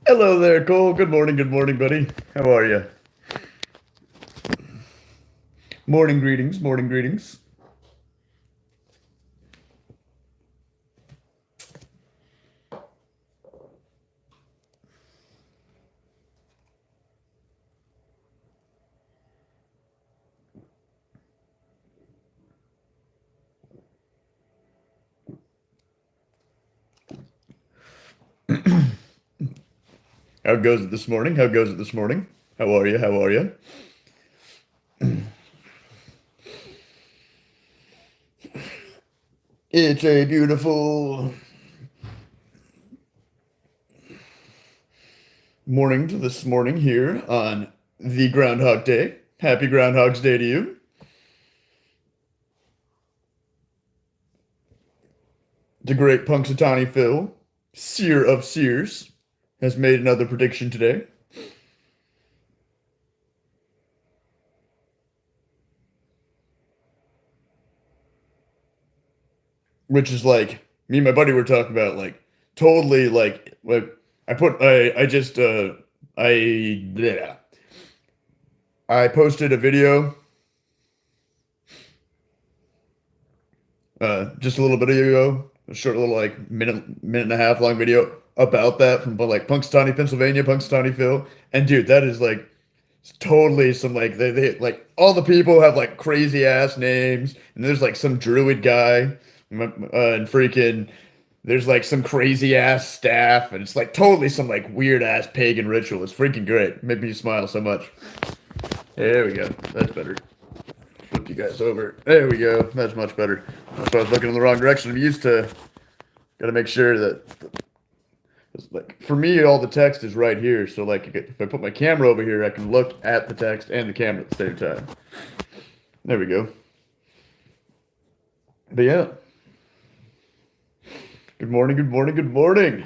Hello there, Cole. Good morning, buddy. How are you? Morning greetings, morning greetings. How goes it this morning? How goes it this morning? How are you? How are you? It's a beautiful morning to this morning here on the Groundhog Day. Happy Groundhog's Day to you. The great Punxsutawney Phil, seer of seers, has made another prediction today, which is like me and my buddy were talking about totally like I just I yeah. I posted a video just a little bit ago, a short little like minute and a half long video about that from like Punxsutawney, Pennsylvania, Punxsutawney Phil. And dude, that is like totally some like they like all the people have like crazy ass names, and there's like some druid guy, and freaking there's like some crazy ass staff, and it's like totally some like weird ass pagan ritual. It's freaking great. Made me smile so much. There we go. That's better. Flip you guys over. There we go. That's much better. If I was looking in the wrong direction, I'm used to. Got to make sure that, like, for me, all the text is right here. So, like, if I put my camera over here, I can look at the text and the camera at the same time. There we go. But yeah. Good morning. Good morning. Good morning.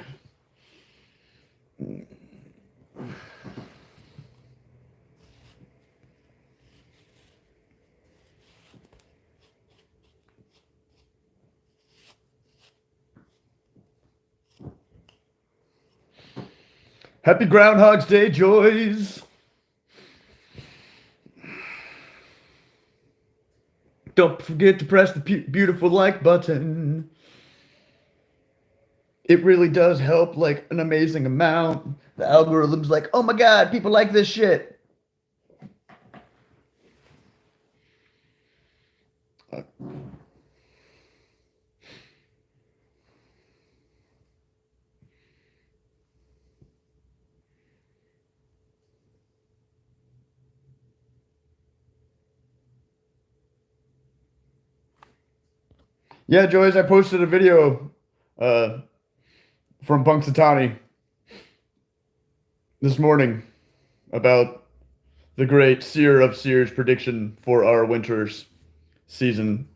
Happy Groundhog's Day, Joys. Don't forget to press the beautiful like button. It really does help like an amazing amount. The algorithm's like, oh my God, people like this shit. Uh, yeah, Joyce, I posted a video uh, from Punxsutawney this morning about the great Seer of Seers prediction for our winter's season.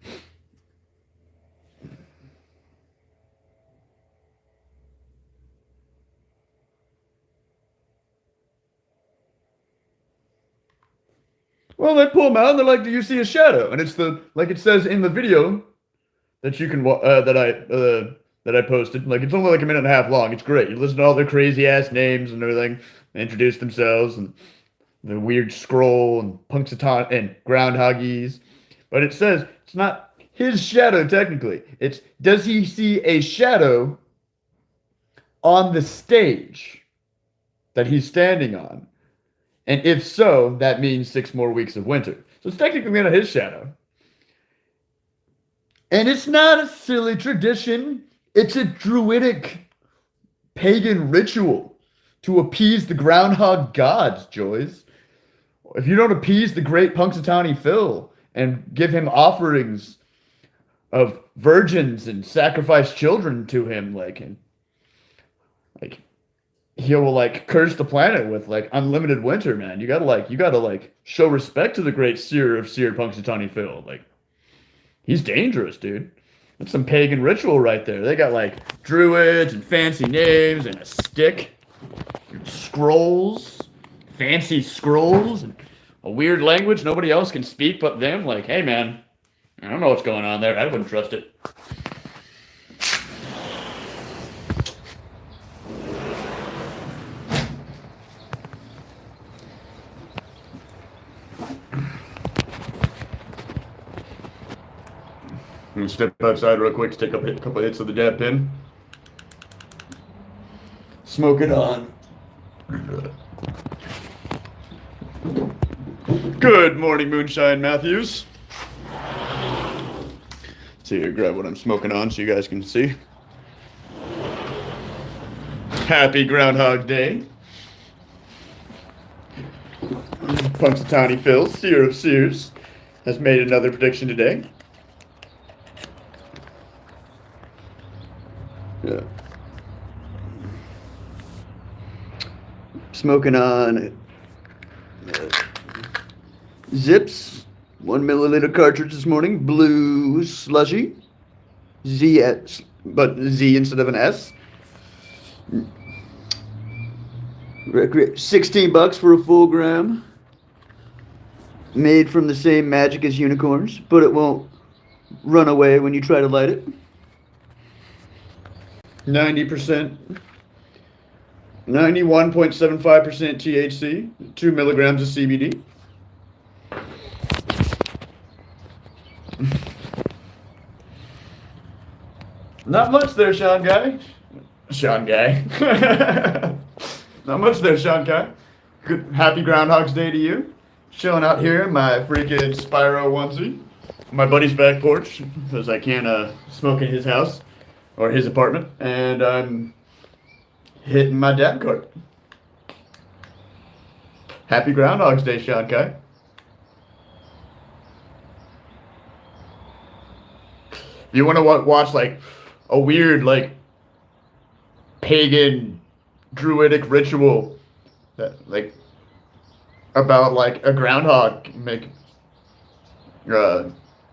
Well, they pull them out and they're like, "Do you see a shadow?" And it's the like it says in the video that you can that I posted. Like it's only like a minute and a half long. It's great. You listen to all their crazy ass names and everything. They introduce themselves and the weird scroll and Punxsutawney and groundhoggies. But it says it's not his shadow technically. It's does he see a shadow on the stage that he's standing on? And if so, that means 6 more weeks of winter. So it's technically not his shadow. And it's not a silly tradition. It's a druidic pagan ritual to appease the groundhog gods, Joys. If you don't appease the great Punxsutawney Phil and give him offerings of virgins and sacrifice children to him, like he will like curse the planet with like unlimited winter, man. You gotta show respect to the great seer of seer Punxsutawney Phil. Like he's dangerous, dude. That's some pagan ritual right there. They got like druids and fancy names and a stick, scrolls, fancy scrolls, and a weird language nobody else can speak but them. Like, hey, man, I don't know what's going on there. I wouldn't trust it. gonna step outside real quick to take a couple hits of the dab pen. Smoke it on. Good morning, Moonshine Matthews. So here, grab what I'm smoking on so you guys can see. Happy Groundhog Day. Punxsutawney Phil, Seer of Seers, has made another prediction today. Yeah. Smoking on Zips, 1 milliliter cartridge this morning, blue slushy, ZS, but Z instead of an S. 16 bucks for a full gram. Made from the same magic as unicorns, but it won't run away when you try to light it. 90%, 91.75% THC, 2 milligrams of CBD. Not much there, Sean Guy. Sean Guy. Not much there, Sean Guy. Good, happy Groundhog's Day to you. Chilling out here in my freaking Spyro onesie. My buddy's back porch, because I can't smoke in his house or his apartment. And I'm hitting my dab cart. Happy Groundhog's Day, Sean Guy. If you want to watch like a weird like pagan druidic ritual that like about like a groundhog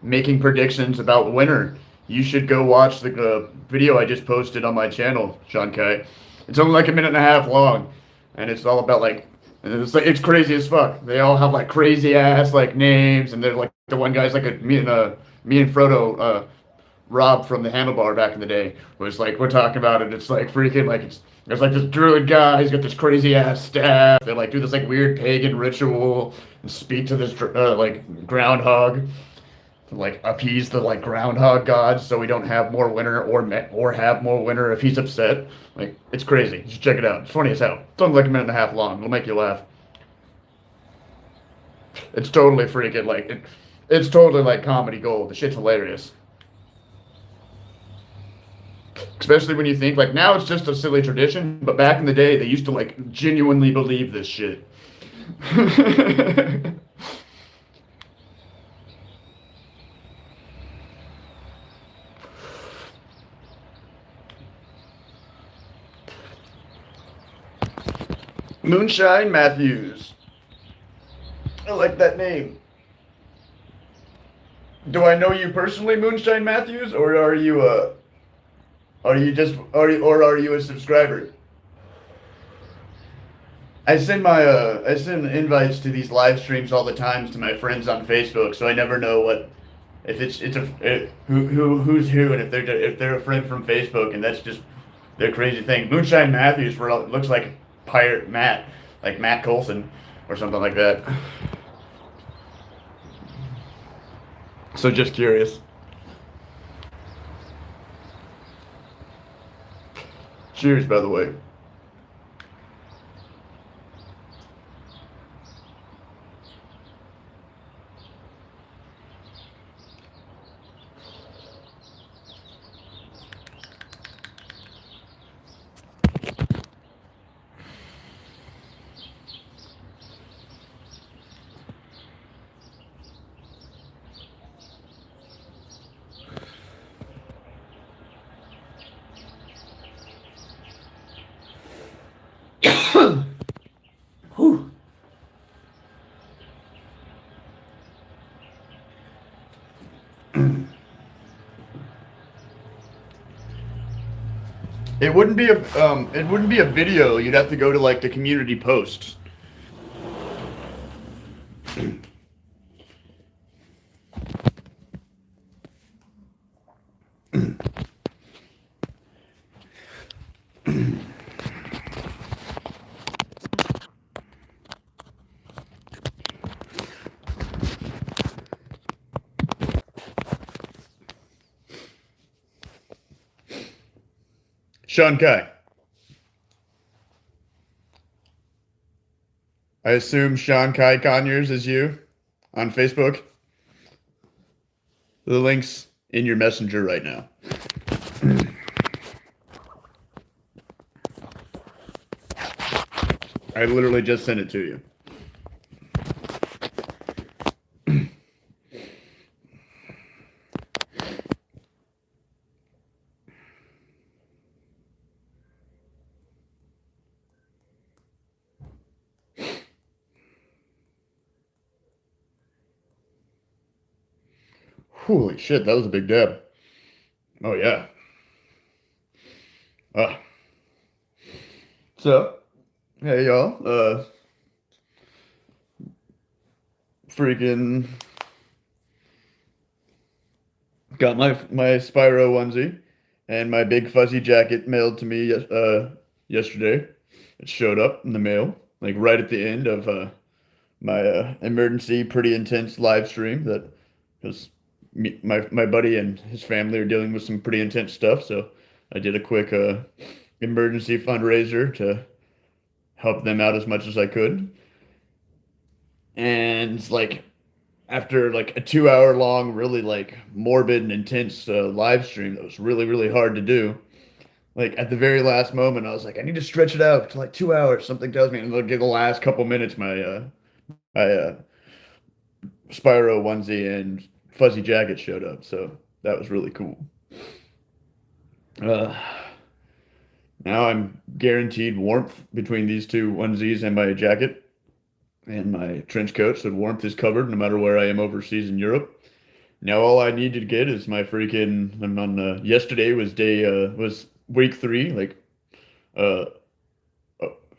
making predictions about winter, you should go watch the video I just posted on my channel, Sean Kai. It's only like a minute and a half long, and it's all about like, and it's crazy as fuck. They all have like crazy ass like names, and they're like the one guy's like me and Frodo, Rob from the Handlebar back in the day was like, we're talking about it. It's like freaking like there's like this druid guy. He's got this crazy ass staff. They like do this like weird pagan ritual and speak to this like groundhog to like appease the like groundhog gods so we don't have more winter or have more winter if he's upset. Like it's crazy. Just check it out. It's funny as hell. It's only like a minute and a half long. It'll make you laugh. It's totally freaking like it's totally like comedy gold. The shit's hilarious. Especially when you think, like, now it's just a silly tradition, but back in the day, they used to, like, genuinely believe this shit. Moonshine Matthews. I like that name. Do I know you personally, Moonshine Matthews, or are you are you a subscriber? I send invites to these live streams all the time to my friends on Facebook, so I never know what if it's who's who, and if they're a friend from Facebook, and that's just their crazy thing. Moonshine Matthews looks like Pirate Matt, like Matt Coulson or something like that. So just curious. Cheers, by the way. Whew. It wouldn't be a video. You'd have to go to like the community posts. Sean Kai. I assume Sean Kai Conyers is you on Facebook. The link's in your messenger right now. I literally just sent it to you. Holy shit, that was a big dab. Oh yeah. Uh, so, hey y'all. Freaking got my Spyro onesie and my big fuzzy jacket mailed to me yesterday. It showed up in the mail, like right at the end of my emergency, pretty intense live stream that because my buddy and his family are dealing with some pretty intense stuff. So I did a quick emergency fundraiser to help them out as much as I could. And like after like a 2 hour long, really like morbid and intense live stream that was really, really hard to do. Like at the very last moment, I was like, I need to stretch it out to like 2 hours. Something tells me, and like in the last couple minutes, my Spyro onesie and fuzzy jacket showed up. So that was really cool. Uh, Now I'm guaranteed warmth between these two onesies and my jacket and my trench coat. So warmth is covered no matter where I am overseas in Europe. Now all I need to get is my freaking. I'm on. Yesterday was was week 3. Like uh,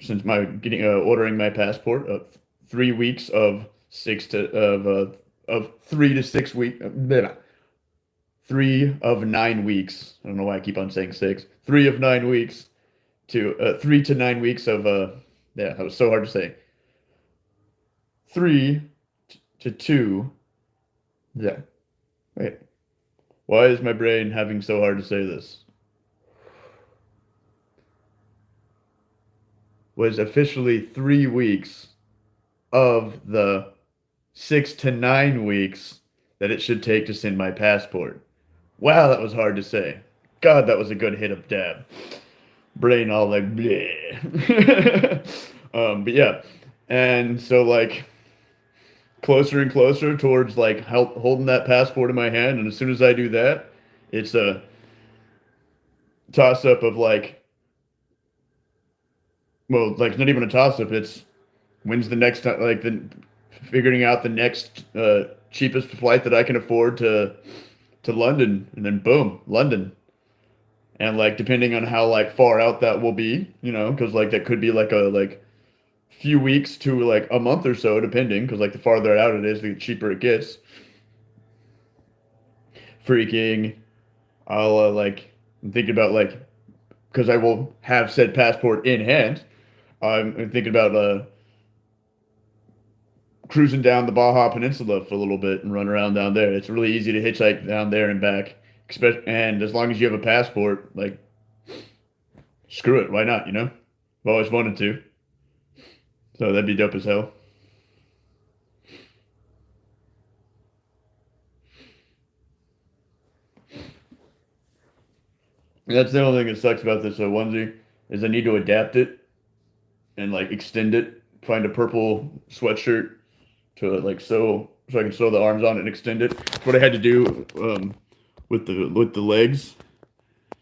since my getting ordering my passport. 3 weeks of 3 to 6 week. 3 of 9 weeks. I don't know why I keep on saying 6. 3 of 9 weeks to 3 to 9 weeks of yeah, that was so hard to say. 3 to 2. Yeah. Wait. Why is my brain having so hard to say this? Was officially 3 weeks of the 6 to 9 weeks that it should take to send my passport. Wow, that was hard to say. God, that was a good hit of dab. Brain all like bleh. But yeah, and so like closer and closer towards like holding that passport in my hand, and as soon as I do that, it's a toss up of like, well, like not even a toss up. It's when's the next time, like the figuring out the next cheapest flight that I can afford to London, and then boom, London. And like depending on how like far out that will be, because like that could be like a like few weeks to like a month or so, depending, because like the farther out it is, the cheaper it gets. Freaking, I'll like I'm thinking about like because I will have said passport in hand. I'm thinking about cruising down the Baja Peninsula for a little bit and run around down there. It's really easy to hitchhike down there and back. And as long as you have a passport, like, screw it. Why not? I've always wanted to. So that'd be dope as hell. And that's the only thing that sucks about this onesie is I need to adapt it and like extend it. Find a purple sweatshirt to like so I can sew the arms on it and extend it. That's what I had to do with the legs.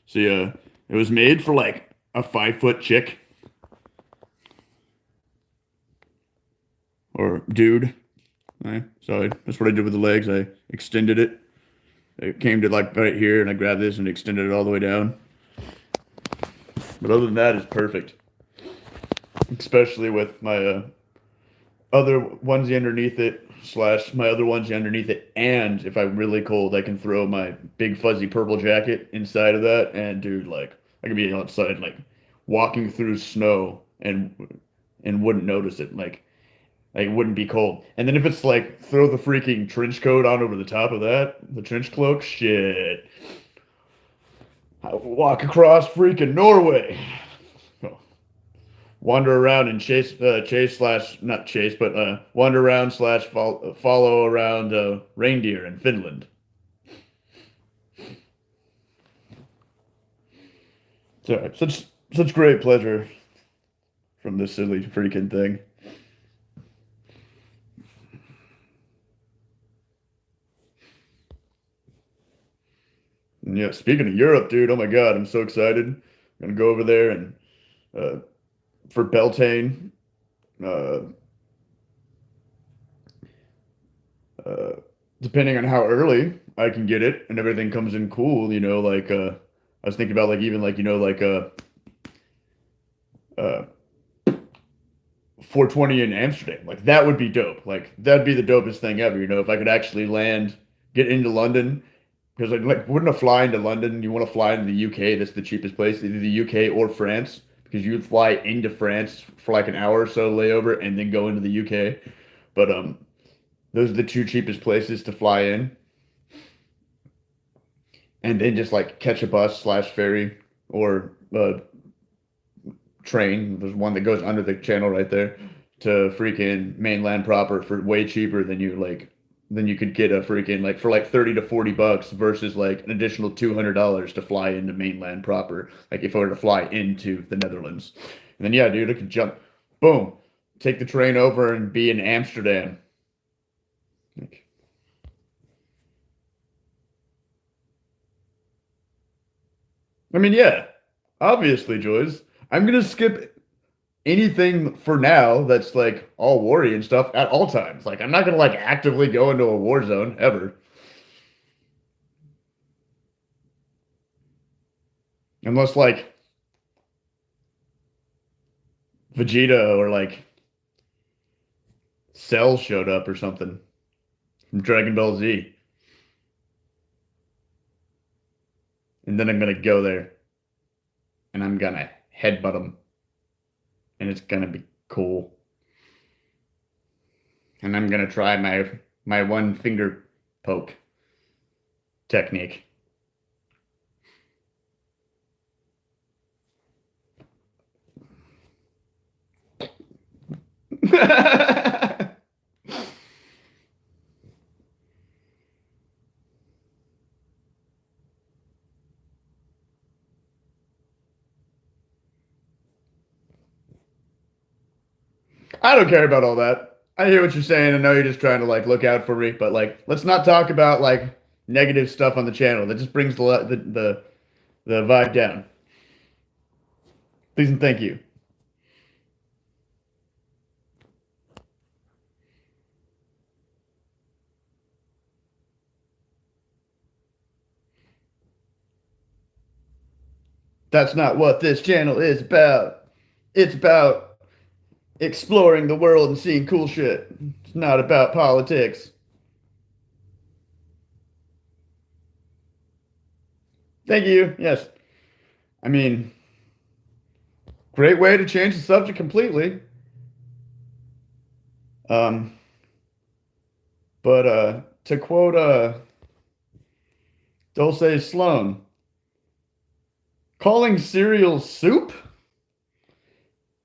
So yeah, it was made for like a 5 foot chick or dude. Right? So that's what I did with the legs. I extended it. It came to like right here, and I grabbed this and extended it all the way down. But other than that, it's perfect. Especially with my other onesie underneath it, slash my other onesie underneath it. And if I'm really cold, I can throw my big fuzzy purple jacket inside of that. And dude, like I can be outside, like walking through snow and wouldn't notice it. Like it wouldn't be cold. And then if it's like throw the freaking trench coat on over the top of that, the trench cloak, shit. I walk across freaking Norway. Wander around and chase slash not chase, but wander around slash follow around reindeer in Finland. So such great pleasure from this silly freaking thing. And yeah, speaking of Europe, dude, oh my God, I'm so excited. I'm gonna go over there and uh, for Beltane, uh, uh, depending on how early I can get it and everything comes in cool, like I was thinking about like even like uh 420 in Amsterdam. Like that would be dope. Like that'd be the dopest thing ever, if I could actually land, get into London. Because like wouldn't a fly into London, you want to fly into the UK, that's the cheapest place, either the UK or France, because you would fly into France for like an hour or so layover and then go into the UK. But those are the two cheapest places to fly in. And then just like catch a bus slash ferry or train. There's one that goes under the channel right there to freaking mainland proper for way cheaper than you could get a freaking like for like 30 to 40 bucks versus like an additional $200 to fly into mainland proper. Like if I were to fly into the Netherlands. And then yeah, dude, I could jump, boom, take the train over and be in Amsterdam. Like, I mean, yeah, obviously, Joyce. I'm gonna skip anything for now that's like all worry and stuff at all times. Like I'm not gonna like actively go into a war zone ever. Unless like Vegeta or like Cell showed up or something from Dragon Ball Z. And then I'm gonna go there and I'm gonna headbutt him and it's gonna be cool. And I'm gonna try my one finger poke technique. I don't care about all that. I hear what you're saying. I know you're just trying to like look out for me, but like let's not talk about like negative stuff on the channel. That just brings the vibe down. Please and thank you. That's not what this channel is about. It's about exploring the world and seeing cool shit. It's not about politics. Thank you. Yes. I mean, great way to change the subject completely. Um, but to quote Dulce Sloan, calling cereal soup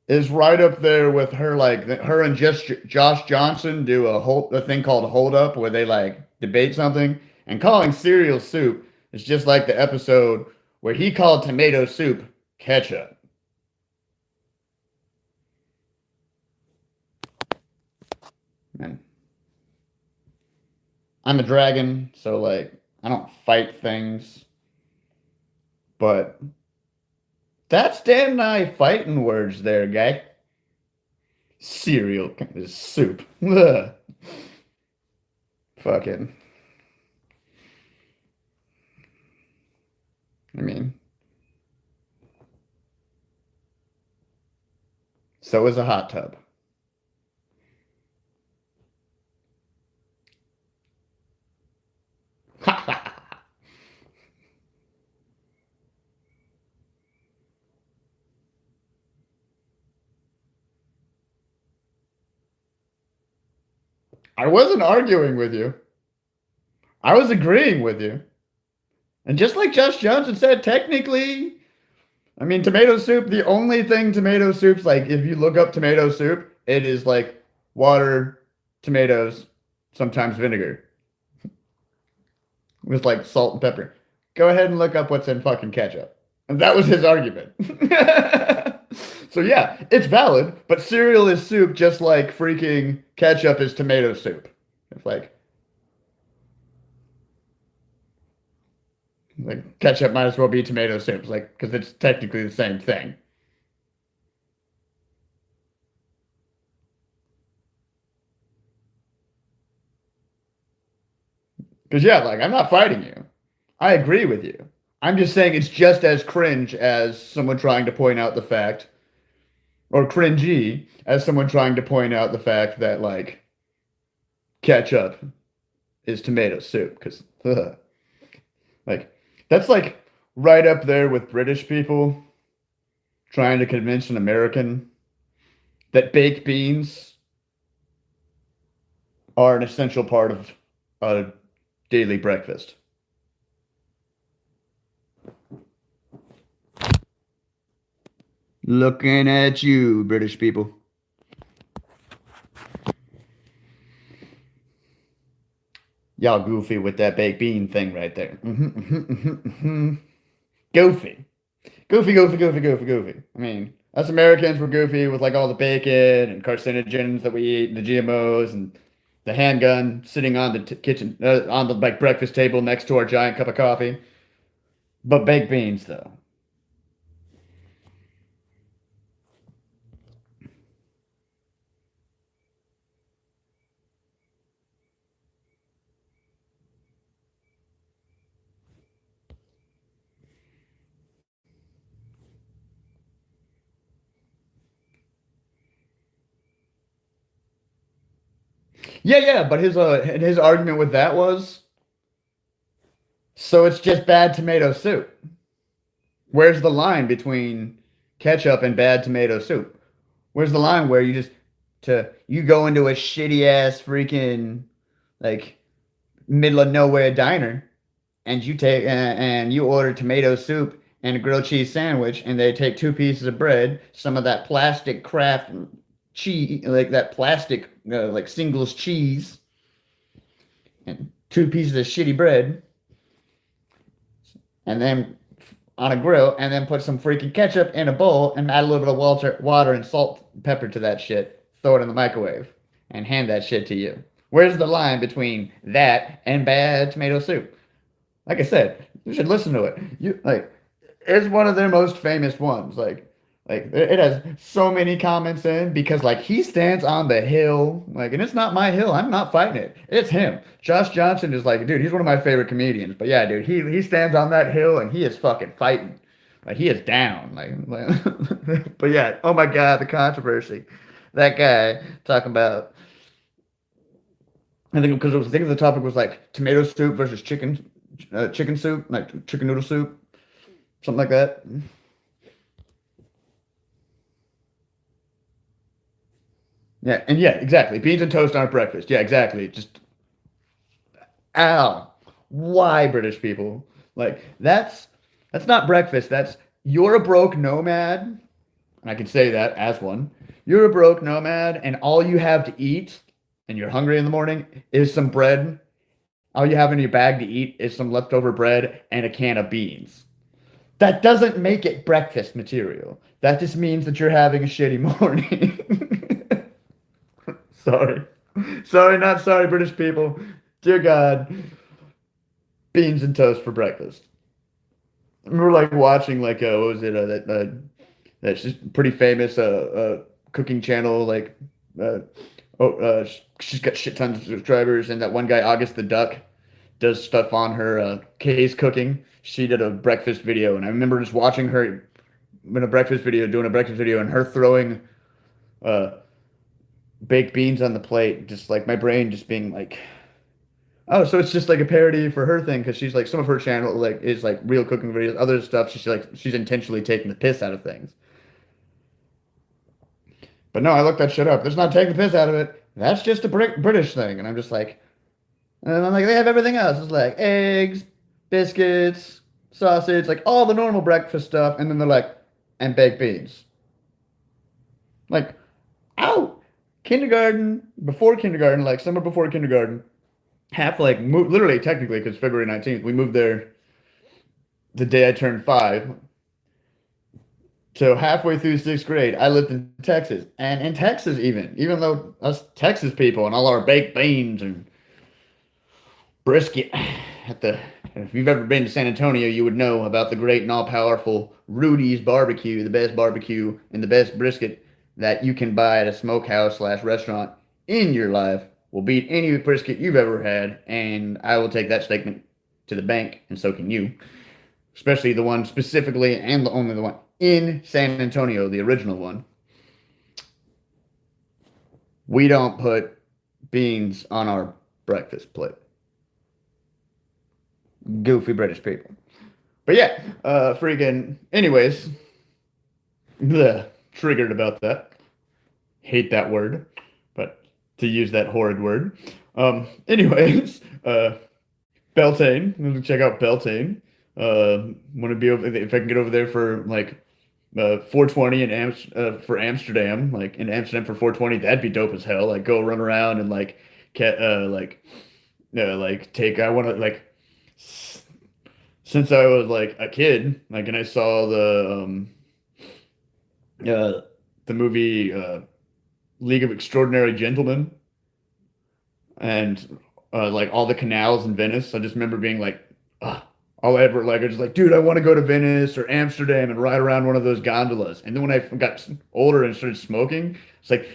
is right up there with her like her and just Josh Johnson do a thing called Hold Up where they like debate something and calling cereal soup is just like the episode where he called tomato soup ketchup. Man, I'm a dragon, so like I don't fight things, but that's damn nigh fighting words there, guy. Cereal is soup. Ugh. Fucking. I mean, so is a hot tub. I wasn't arguing with you. I was agreeing with you. And just like Josh Johnson said, technically, I mean, tomato soup, the only thing tomato soup's like, if you look up tomato soup, it is like water, tomatoes, sometimes vinegar with like salt and pepper. Go ahead and look up what's in fucking ketchup. And that was his argument. So yeah, it's valid, but cereal is soup just like freaking ketchup is tomato soup. It's like ketchup might as well be tomato soup, it's like because it's technically the same thing. Because yeah, like I'm not fighting you. I agree with you. I'm just saying it's just as cringe as someone trying to point out the fact, or cringy as someone trying to point out the fact that like ketchup is tomato soup. Because like that's like right up there with British people trying to convince an American that baked beans are an essential part of a daily breakfast. Looking at you, British people. Y'all goofy with that baked bean thing right there. Goofy. Goofy, goofy, goofy, goofy, goofy. I mean, us Americans were goofy with like all the bacon and carcinogens that we eat, and the GMOs and the handgun sitting on the kitchen, on the like breakfast table next to our giant cup of coffee. But baked beans, though. Yeah, yeah, but his argument with that was so it's just bad tomato soup. Where's the line between ketchup and bad tomato soup? Where's the line where you go into a shitty ass freaking like middle of nowhere diner and you order tomato soup and a grilled cheese sandwich and they take two pieces of bread, some of that plastic Kraft cheese, like that plastic like singles cheese and two pieces of shitty bread and then on a grill and then put some freaking ketchup in a bowl and add a little bit of water and salt and pepper to that shit. Throw it in the microwave and hand that shit to you. Where's the line between that and bad tomato soup? Like I said, you should listen to it. You like it's one of their most famous ones. Like it has so many comments in because like he stands on the hill, like, and it's not my hill. I'm not fighting it. It's him. Josh Johnson is like, dude, he's one of my favorite comedians. But yeah, dude, he stands on that hill and he is fucking fighting. Like he is down. But yeah, oh my God, the controversy. That guy talking about I think because I think the topic was like tomato soup versus chicken soup, like chicken noodle soup, something like that. Yeah, and yeah, exactly. Beans and toast aren't breakfast. Yeah, exactly. Just ow. Why British people? Like that's not breakfast. That's you're a broke nomad, and I can say that as one. You're a broke nomad, and all you have to eat, and you're hungry in the morning, is some bread. All you have in your bag to eat is some leftover bread and a can of beans. That doesn't make it breakfast material. That just means that you're having a shitty morning. Sorry. Sorry, not sorry, British people. Dear God, beans and toast for breakfast. I remember like watching like what was it that's just pretty famous cooking channel like uh she's got shit tons of subscribers and that one guy August the Duck does stuff on her Kay's cooking. She did a breakfast video and I remember just watching her in a breakfast video doing a breakfast video and her throwing uh baked beans on the plate, just like my brain just being like, oh, so it's just like a parody for her thing because she's like some of her channel like is like real cooking videos, other stuff she's intentionally taking the piss out of things. But no, I looked that shit up. There's not taking the piss out of it. That's just a British thing, and I'm just like, and I'm like they have everything else. It's like eggs, biscuits, sausage, like all the normal breakfast stuff, and then they're like, and baked beans. Like, ow! Kindergarten, before kindergarten, like summer before kindergarten, literally technically, because February 19th, we moved there the day I turned 5. So halfway through sixth grade, I lived in Texas. And in Texas, even though us Texas people and all our baked beans and brisket at the if you've ever been to San Antonio, you would know about the great and all powerful Rudy's barbecue, the best barbecue and the best brisket that you can buy at a smokehouse slash restaurant in your life will beat any brisket you've ever had. And I will take that statement to the bank, and so can you. Especially the one specifically and the only the one in San Antonio, the original one. We don't put beans on our breakfast plate. Goofy British people. But yeah, freaking. Anyways, triggered about that. Hate that word, but to use that horrid word. Anyways, Beltane. Check out Beltane. Want to be over if I can get over there for like 420 for Amsterdam, like in Amsterdam for 420, that'd be dope as hell. Like go run around and like like take I want to like since I was like a kid, like and I saw the movie League of Extraordinary Gentlemen and like all the canals in Venice. I just remember being like, ah, all I ever like, I was just like, dude, I want to go to Venice or Amsterdam and ride around one of those gondolas. And then when I got older and started smoking, it's like,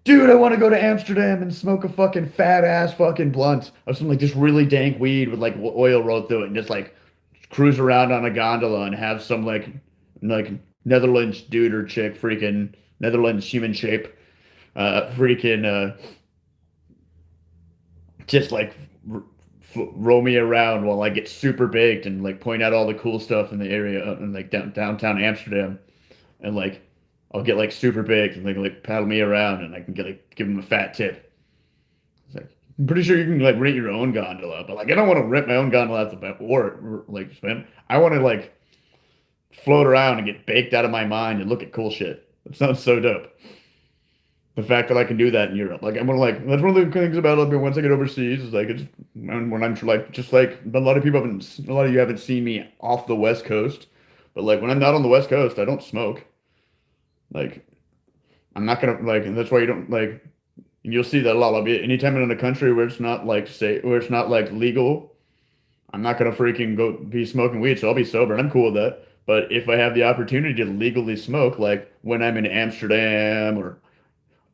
dude, I want to go to Amsterdam and smoke a fucking fat ass fucking blunt of some like just really dank weed with like oil rolled through it and just like cruise around on a gondola and have some like Netherlands dude or chick, freaking Netherlands human shape, freaking just like roll me around while I get super baked and like point out all the cool stuff in the area and like downtown Amsterdam and like I'll get like super baked and like paddle me around and I can get like give them a fat tip. It's like I'm pretty sure you can like rent your own gondola, but like I don't want to rent my own gondola at the back or like spend. I want to like float around and get baked out of my mind and look at cool shit. It sounds so dope. The fact that I can do that in Europe, like I'm gonna like that's one of the things about like once I get overseas is like it's when I'm like just like a lot of people haven't a lot of you haven't seen me off the West Coast, but like when I'm not on the West Coast, I don't smoke. Like I'm not gonna like, and that's why you don't like. And you'll see that a lot. I'll be anytime I'm in a country where it's not like say where it's not like legal. I'm not gonna freaking go be smoking weed, so I'll be sober, and I'm cool with that. But if I have the opportunity to legally smoke, like when I'm in Amsterdam or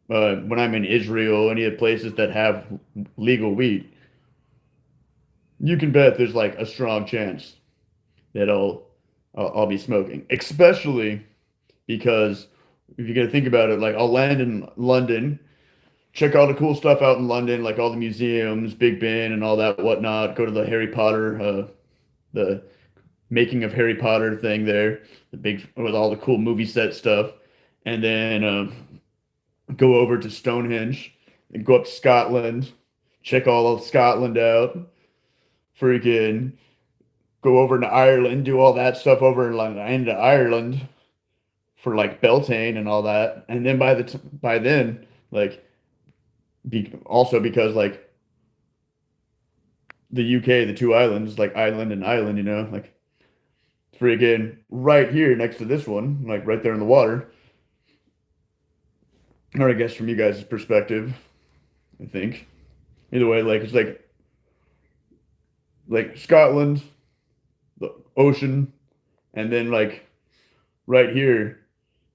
when I'm in Israel, any of the places that have legal weed, you can bet there's like a strong chance that I'll be smoking. Especially because if you're gonna think about it, like I'll land in London, check all the cool stuff out in London, like all the museums, Big Ben, and all that whatnot. Go to the Harry Potter, the making of Harry Potter thing there, the big with all the cool movie set stuff, and then go over to Stonehenge and go up to Scotland, check all of Scotland out, freaking go over to Ireland, do all that stuff over into Ireland for like Beltane and all that, and then by then like also because like the UK, the two islands, like island and island, like freaking right here next to this one, like right there in the water. Or I guess from you guys' perspective, I think. Either way, like it's like Scotland, the ocean, and then like right here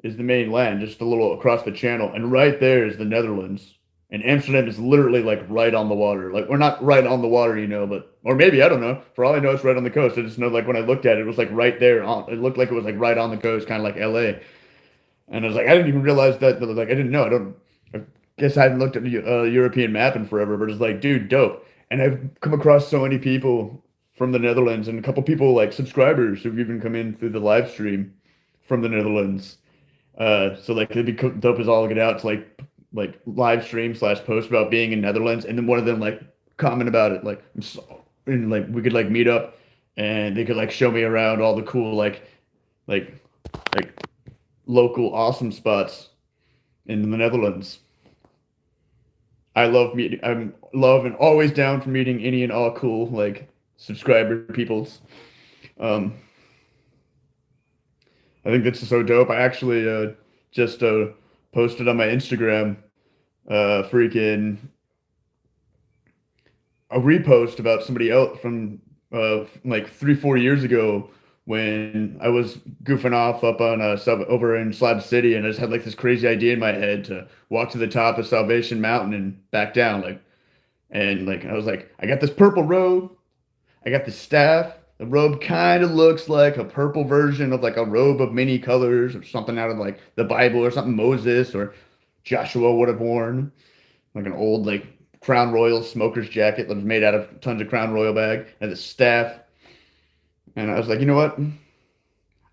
is the main land, just a little across the channel, and right there is the Netherlands. And Amsterdam is literally like right on the water. Like we're not right on the water, but or maybe I don't know. For all I know, it's right on the coast. I just know like when I looked at it, it was like right there on. It looked like it was like right on the coast, kind of like LA. And I was like, I didn't even realize that. Like I didn't know. I don't. I guess I hadn't looked at the European map in forever. But it's like, dude, dope. And I've come across so many people from the Netherlands, and a couple people like subscribers who've even come in through the live stream from the Netherlands. So like it'd be dope as all get out to like live stream slash post about being in Netherlands, and then one of them like comment about it, like and like we could like meet up and they could like show me around all the cool like like local awesome spots in the Netherlands. I love meeting. I'm love and always down for meeting any and all cool like subscriber peoples. Um, I think that's so dope. I actually just posted on my Instagram freaking a repost about somebody else from like 3, 4 years ago when I was goofing off up on sub over in Slab City, and I just had like this crazy idea in my head to walk to the top of Salvation Mountain and back down, like, and like I was like, I got this purple robe, I got this staff. The robe kind of looks like a purple version of like a robe of many colors or something out of like the Bible or something Moses or Joshua would have worn, like an old like Crown Royal smoker's jacket that was made out of tons of Crown Royal bag and the staff. And I was like, you know what?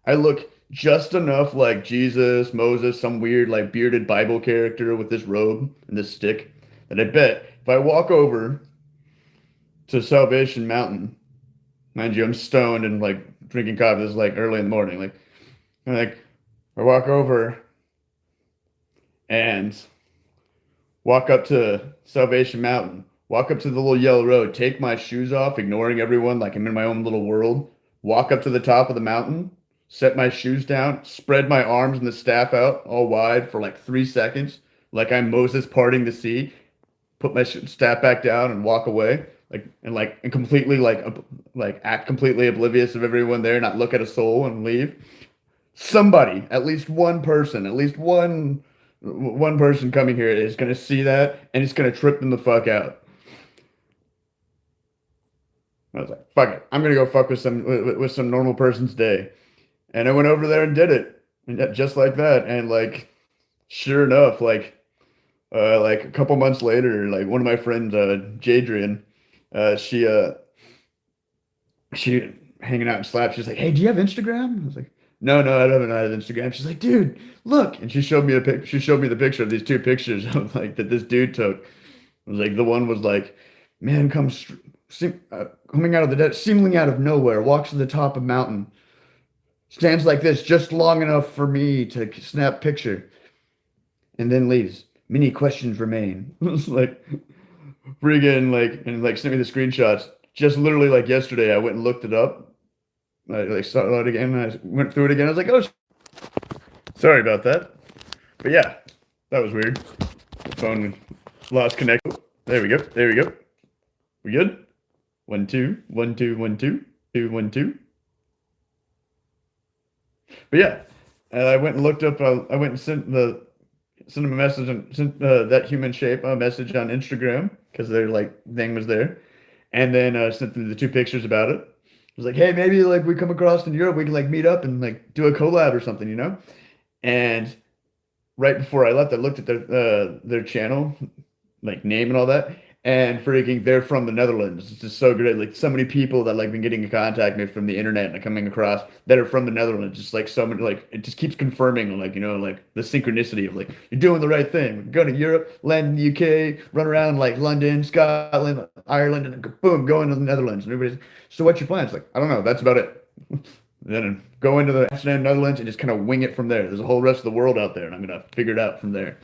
I look just enough like Jesus, Moses, some weird like bearded Bible character with this robe and this stick that I bet if I walk over to Salvation Mountain, mind you, I'm stoned and like drinking coffee. This is like early in the morning. Like I walk over and walk up to Salvation Mountain, walk up to the little yellow road, take my shoes off, ignoring everyone like I'm in my own little world, walk up to the top of the mountain, set my shoes down, spread my arms and the staff out all wide for like 3 seconds, like I'm Moses parting the sea, put my staff back down and walk away. And completely like act completely oblivious of everyone there, not look at a soul and leave. Somebody, at least one person, at least one person coming here is gonna see that and it's gonna trip them the fuck out. I was like, fuck it, I'm gonna go fuck with some normal person's day, and I went over there and did it, and just like that, and like, sure enough, like a couple months later, like one of my friends, Jadrian, uh, she uh she hanging out in Slap. She's like, "Hey, do you have Instagram?" I was like, "No, no, I don't have Instagram." She's like, "Dude, look!" And she showed me a pic. She showed me the picture of these two pictures of like that this dude took. It was like the one was like, "Man coming out of the dead, seemingly out of nowhere, walks to the top of a mountain, stands like this just long enough for me to snap picture, and then leaves. Many questions remain." It was like friggin' like and like sent me the screenshots. Just literally like yesterday, I went and looked it up. I like saw it again. I went through it again. I was like, "Oh, sorry about that." But yeah, that was weird. The phone lost connection. There we go. There we go. We good? 1 2 1 2 1 2 2 1 2. But yeah, I went and looked up. I went and sent him a message and sent that human shape a message on Instagram because their like thing was there, and then sent them the two pictures about it. I was like, hey, maybe like we come across in Europe, we can like meet up and like do a collab or something, you know? And right before I left, I looked at their channel, like name and all that, and freaking they're from the Netherlands. It's just so great. Like so many people that like been getting in contact with me from the internet and coming across that are from the Netherlands. Just like so many, like it just keeps confirming, like like the synchronicity of like you're doing the right thing. Go to Europe, land in the UK, run around like London, Scotland, Ireland, and then boom, go into the Netherlands. And everybody's, so what's your plans? Like I don't know. That's about it. Then go into the Amsterdam, Netherlands, and just kind of wing it from there. There's a whole rest of the world out there, and I'm gonna figure it out from there.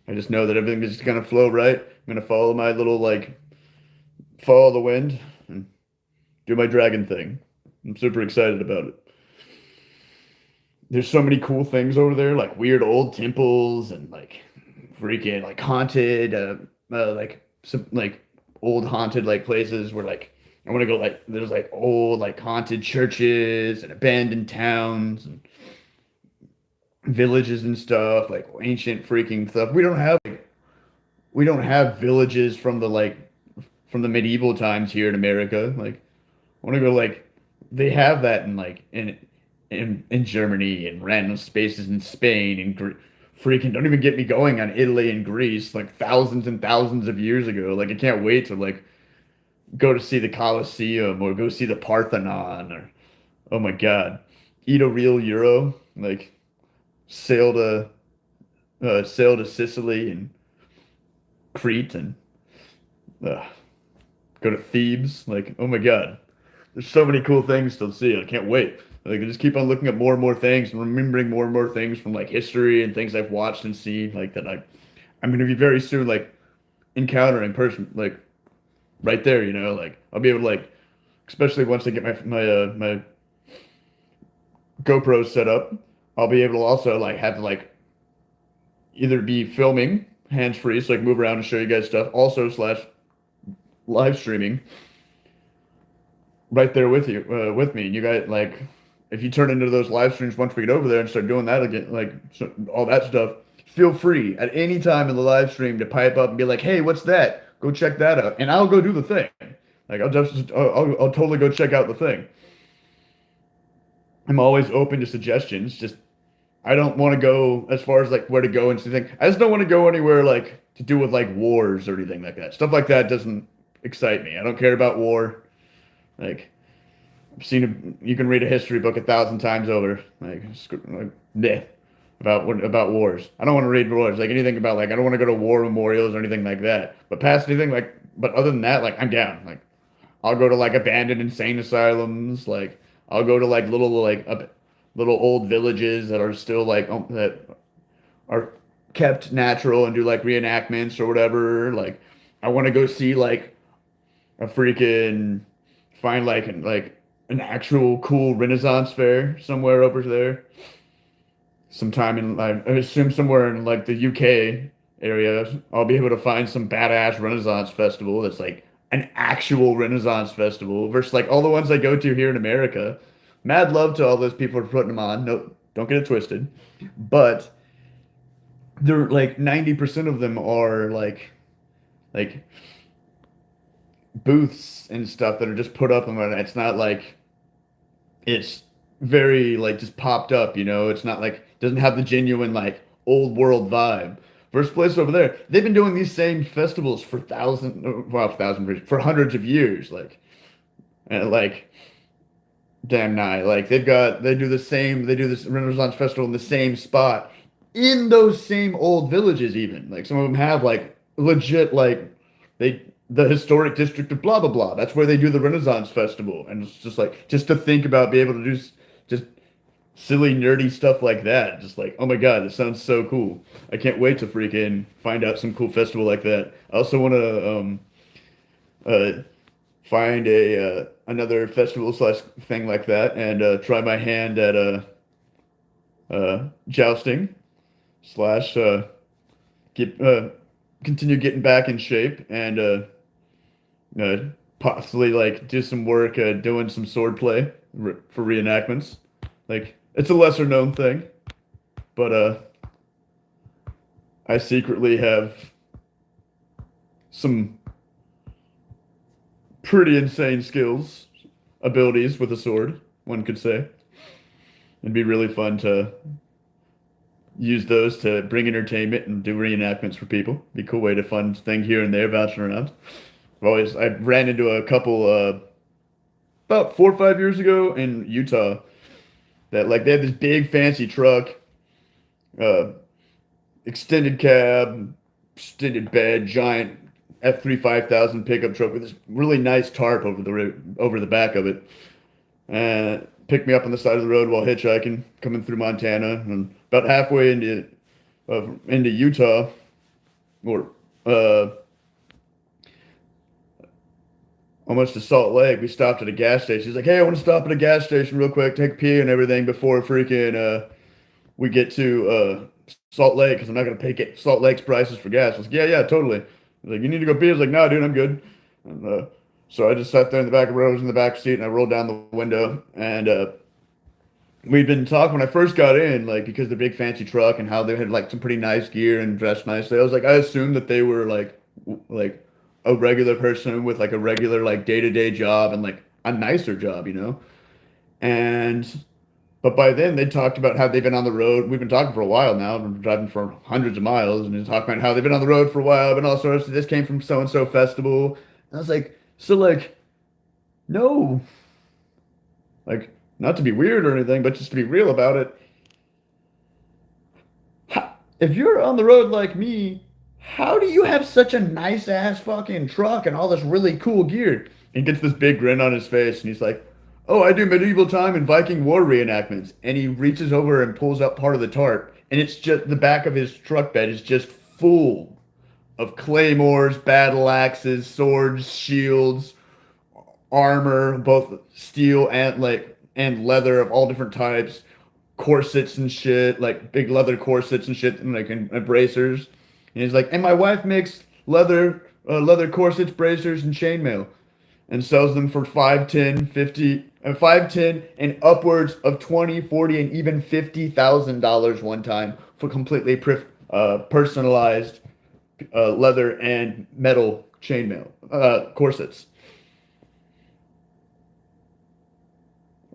I just know that everything is just gonna flow right. I'm gonna follow my little like follow the wind and do my dragon thing. I'm super excited about it. There's so many cool things over there, like weird old temples and like freaking like haunted, like some like old haunted like places where like I want to go like there's like old like haunted churches and abandoned towns and villages and stuff, like ancient freaking stuff. We don't have villages from the like from the medieval times here in America. Like I want to go like they have that in like in Germany and random spaces in Spain and freaking don't even get me going on Italy and Greece like thousands and thousands of years ago. Like I can't wait to like go to see the Colosseum or go see the Parthenon or oh my God, eat a real euro, like sail to sail to Sicily and Crete and uh, go to Thebes. Like, oh my God, there's so many cool things to see. I can't wait. Like I just keep on looking at more and more things and remembering more and more things from like history and things I've watched and seen like that I'm gonna be very soon like encountering person like right there, you know, like I'll be able to like especially once I get my GoPro set up, I'll be able to also like have like either be filming hands free so I can move around and show you guys stuff, also slash live streaming right there with you with me. You guys like if you turn into those live streams once we get over there and start doing that again, like so, all that stuff, feel free at any time in the live stream to pipe up and be like, "Hey, what's that? Go check that out," and I'll go do the thing. Like I'll totally go check out the thing. I'm always open to suggestions. Just I don't want to go as far as like where to go and anything. I just don't want to go anywhere like to do with like wars or anything like that. Stuff like that doesn't excite me. I don't care about war. Like I've seen you can read a history book 1,000 times over. Like bleh, about wars. I don't want to read wars. Like anything about like I don't want to go to war memorials or anything like that. But past anything like but other than that, like I'm down. Like I'll go to like abandoned insane asylums. Like I'll go to like little old villages that are still like that are kept natural and do like reenactments or whatever. Like I want to go see like a freaking find like an actual cool Renaissance fair somewhere over there. Sometime in like I assume somewhere in like the UK area, I'll be able to find some badass Renaissance festival that's like an actual Renaissance festival versus like all the ones I go to here in America. Mad love to all those people for putting them on. No, don't get it twisted. But they're like 90% of them are like booths and stuff that are just put up and it's not like it's very like just popped up, you know. It's not like doesn't have the genuine like old world vibe. First place over there, they've been doing these same festivals for for hundreds of years, like and like damn nigh. Like they do this Renaissance festival in the same spot in those same old villages even. Like some of them have like legit like they the historic district of blah blah blah. That's where they do the Renaissance festival. And it's just like just to think about being able to do just silly nerdy stuff like that. Just like, oh my God, this sounds so cool. I can't wait to freaking find out some cool festival like that. I also want to find a another festival slash thing like that and try my hand at jousting slash get continue getting back in shape and possibly like do some work doing some sword play for reenactments. Like it's a lesser known thing, but I secretly have some pretty insane skills, abilities with a sword, one could say. It'd be really fun to use those to bring entertainment and do reenactments for people. Be a cool way to fund thing here and there, bouncing around. I ran into a couple about 4 or 5 years ago in Utah that like they had this big fancy truck, uh, extended cab, extended bed, giant F3 5000 pickup truck with this really nice tarp over the back of it, and picked me up on the side of the road while hitchhiking, coming through Montana, and about halfway into Utah, or almost to Salt Lake, we stopped at a gas station. He's like, "Hey, I want to stop at a gas station real quick, take a pee and everything before freaking we get to Salt Lake because I'm not gonna pay Salt Lake's prices for gas." I was like, "Yeah, totally." He's like, "You need to go pee?" I was like, "No, dude, I'm good." And, so I just sat there in the back of the road, I was in the back seat, and I rolled down the window. And we'd been talking when I first got in, like because of the big fancy truck and how they had like some pretty nice gear and dressed nicely. I was like, I assumed that they were like a regular person with like a regular like day-to-day job and like a nicer job, you know? And but by then they talked about how they've been on the road. We've been talking for a while now. I've been driving for hundreds of miles and just talking about how they've been on the road for a while, but also this came from so and so festival. And I was like, so like, no, like not to be weird or anything, but just to be real about it. If you're on the road like me, how do you have such a nice ass fucking truck and all this really cool gear? And he gets this big grin on his face and he's like, Oh, I do medieval time and Viking war reenactments. And he reaches over and pulls up part of the tarp, and it's just the back of his truck bed is just full of claymores, battle axes, swords, shields, armor, both steel and leather of all different types, corsets and shit, like big leather corsets and shit, and bracers. And he's like, and my wife makes leather corsets, bracers, and chainmail, and sells them for 5, 10, 50, 5, 10, and upwards of 20, 40, and even $50,000 one time for completely personalized leather and metal chainmail corsets.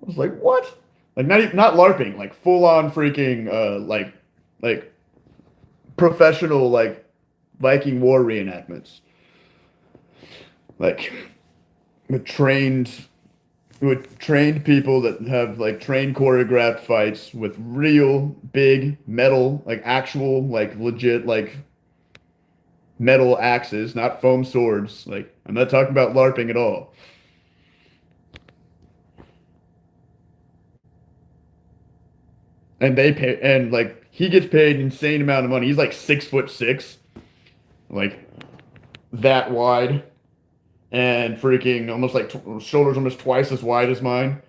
I was like, what? Like not LARPing, like full on freaking like professional like Viking war reenactments. Like with trained people that have like trained choreographed fights with real big metal, like actual like legit like metal axes, not foam swords. Like I'm not talking about LARPing at all. And they pay, and like he gets paid an insane amount of money. He's like 6'6", like that wide, and freaking almost like shoulders almost twice as wide as mine,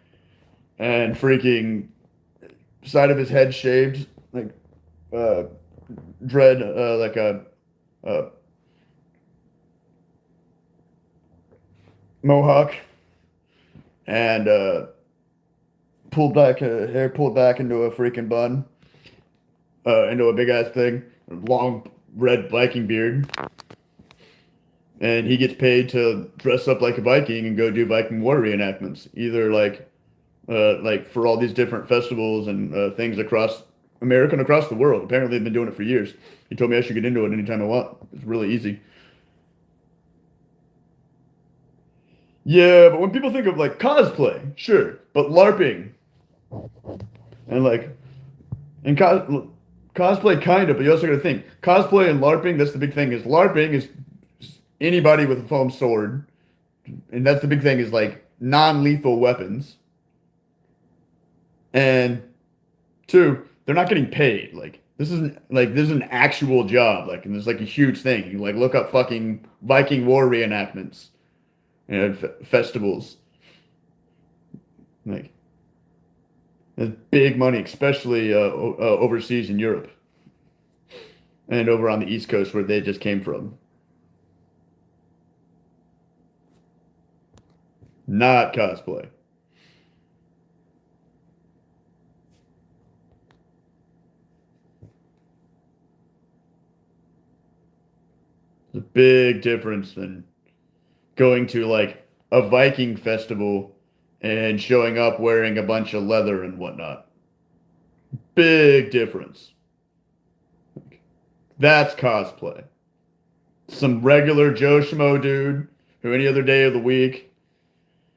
and freaking side of his head shaved like uh dread like a mohawk, and pulled back hair pulled back into a freaking bun, into a big ass thing, long red Viking beard. And he gets paid to dress up like a Viking and go do Viking war reenactments, either like for all these different festivals and things across America and across the world. Apparently, they've been doing it for years. He told me I should get into it anytime I want. It's really easy. Yeah, but when people think of like cosplay, sure, but LARPing and like and cosplay kind of, but you also got to think cosplay and LARPing. That's the big thing. Is LARPing is anybody with a foam sword, and that's the big thing is like non-lethal weapons. And two, they're not getting paid. This is an actual job. Like, and there's like a huge thing. You like look up fucking Viking war reenactments and festivals. Like, it's big money, especially overseas in Europe and over on the East Coast where they just came from. Not cosplay. It's a big difference than going to like a Viking festival and showing up wearing a bunch of leather and whatnot. Big difference. That's cosplay. Some regular Joe Schmo dude who any other day of the week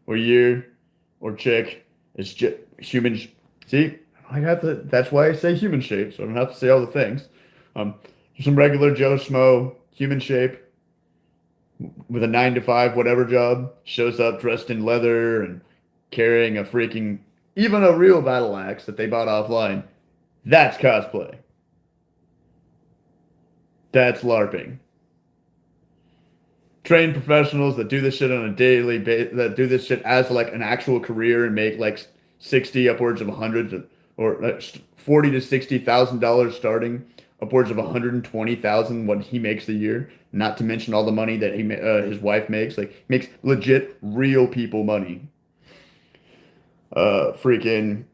or year or chick is just human. See, I have to. That's why I say human shape, so I don't have to say all the things. Um, some regular Joe Schmo, human shape, with a 9 to 5 whatever job, shows up dressed in leather and carrying a freaking even a real battle axe that they bought offline. That's cosplay. That's LARPing. Trained professionals that do this shit on a daily basis, that do this shit as like an actual career and make like 60 upwards of 100 or 40 to $60,000 starting, upwards of 120,000 what he makes a year, not to mention all the money that his wife makes, like makes legit real people money. Freaking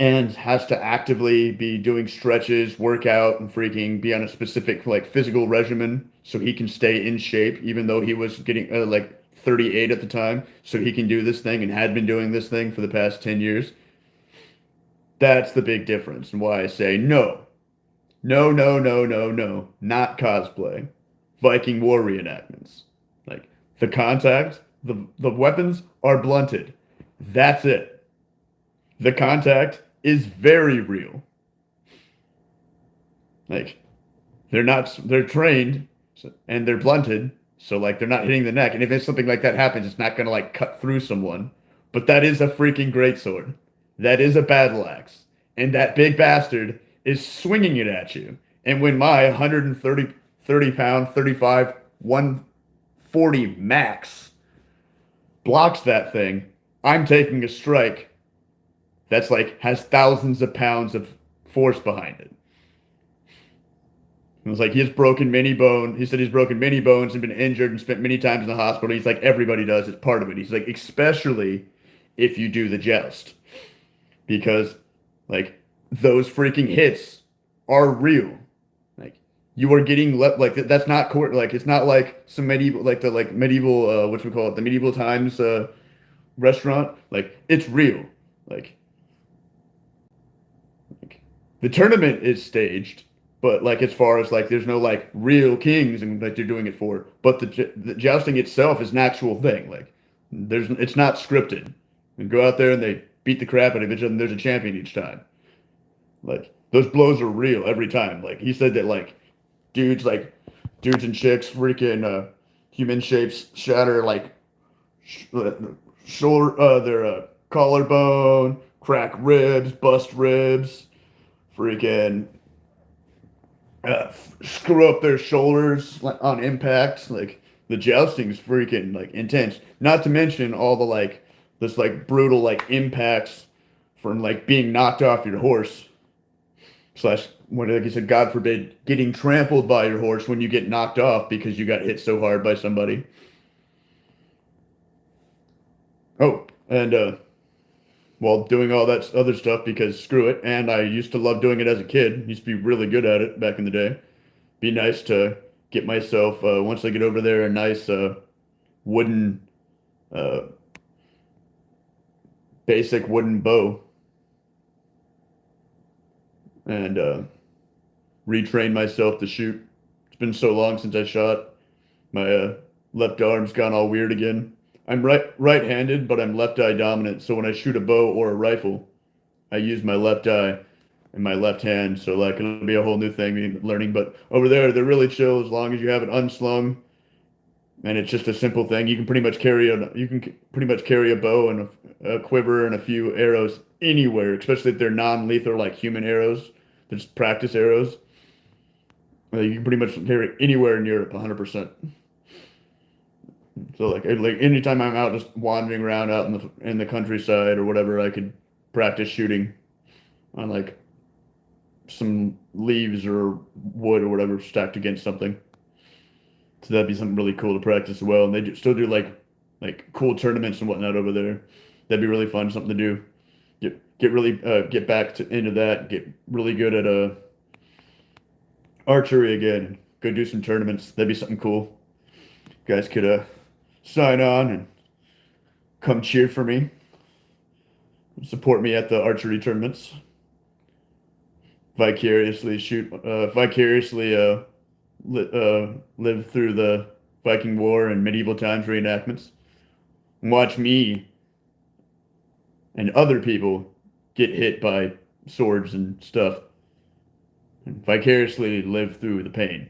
and has to actively be doing stretches, workout, and freaking be on a specific like physical regimen so he can stay in shape, even though he was getting like 38 at the time, so he can do this thing and had been doing this thing for the past 10 years. That's the big difference, and why I say no, no, no, no, no, no, not cosplay, Viking war reenactments. Like the contact, the weapons are blunted. That's it. The contact is very real. Like they're trained and they're blunted, so like they're not hitting the neck. And if it's something like that happens, it's not gonna like cut through someone But that is a freaking great sword. That is a battle axe. And that big bastard is swinging it at you. And when my 130 pound, 35, 140 max blocks that thing, I'm taking a strike that's like has thousands of pounds of force behind it. It was like he's broken many bones. He said he's broken many bones and been injured and spent many times in the hospital. He's like, everybody does. It's part of it. He's like, especially if you do the joust. Because, like, those freaking hits are real. Like, you are getting, like, that's not, like, it's not like some medieval, like, the, like, medieval, what we call it, the medieval times restaurant. Like, it's real. Like, the tournament is staged. But like as far as like there's no like real kings and that they're doing it for, but the jousting itself is an actual thing. Like it's not scripted. And go out there and they beat the crap out of each other and there's a champion each time. Like those blows are real every time. Like he said that like dudes and chicks freaking human shapes shatter like shoulder their collarbone, crack ribs, bust ribs, freaking screw up their shoulders on impact. Like the jousting's freaking like intense. Not to mention all the like this like brutal like impacts from like being knocked off your horse slash when like you said, God forbid, getting trampled by your horse when you get knocked off because you got hit so hard by somebody. Oh, and while doing all that other stuff because screw it, and I used to love doing it as a kid. Used to be really good at it back in the day. Be nice to get myself once I get over there a nice wooden uh, basic wooden bow and retrain myself to shoot. It's been so long since I shot. My left arm's gone all weird again. I'm right-handed, but I'm left eye dominant. So when I shoot a bow or a rifle, I use my left eye and my left hand. So like it'll be a whole new thing learning. But over there, they're really chill as long as you have it unslung, and it's just a simple thing. You can pretty much carry a bow and a quiver and a few arrows anywhere, especially if they're non-lethal like human arrows. They're just practice arrows. You can pretty much carry it anywhere in Europe, 100%. So like anytime I'm out just wandering around out in the countryside or whatever, I could practice shooting on like some leaves or wood or whatever stacked against something. So that'd be something really cool to practice as well. And still do like cool tournaments and whatnot over there. That'd be really fun, something to do. Get back into that. Get really good at archery again. Go do some tournaments. That'd be something cool. You guys could sign on and come cheer for me. Support me at the archery tournaments. Vicariously live through the Viking War and medieval times reenactments. And watch me and other people get hit by swords and stuff. And vicariously live through the pain.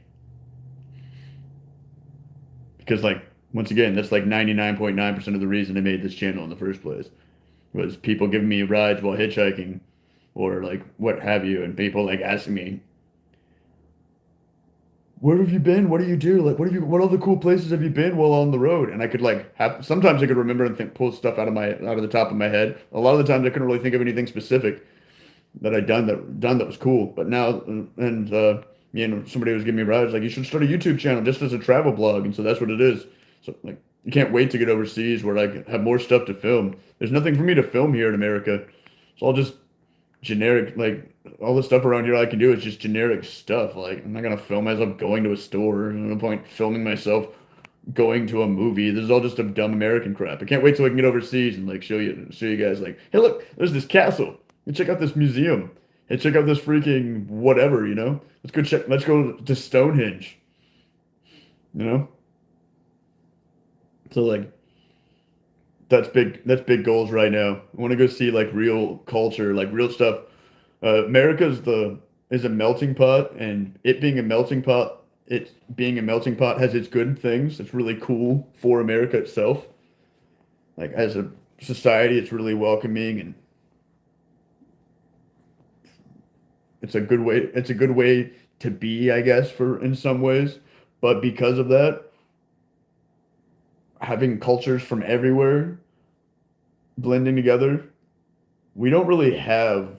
Because like once again, that's like 99.9% of the reason I made this channel in the first place. Was people giving me rides while hitchhiking or like what have you, and people like asking me, where have you been? What do you do? Like what other cool places have you been while on the road? And I could like sometimes I could remember and pull stuff out of the top of my head. A lot of the times I couldn't really think of anything specific that I'd done that was cool. But now somebody was giving me rides like you should start a YouTube channel just as a travel blog, and so that's what it is. So like you can't wait to get overseas where I can have more stuff to film. There's nothing for me to film here in America. It's all just generic, like all the stuff around here I can do is just generic stuff. Like I'm not gonna film myself going to a store. There's no point filming myself going to a movie. This is all just a dumb American crap. I can't wait till I can get overseas and like show you guys like, hey look, there's this castle. Hey, check out this museum. Hey, check out this freaking whatever, Let's go to Stonehenge. You know? So like that's big goals right now. I want to go see like real culture, like real stuff. America is a melting pot, and it being a melting pot has its good things. It's really cool for America itself. Like as a society. It's really welcoming, and it's a good way to be, I guess, for in some ways. But because of that, having cultures from everywhere blending together, we don't really have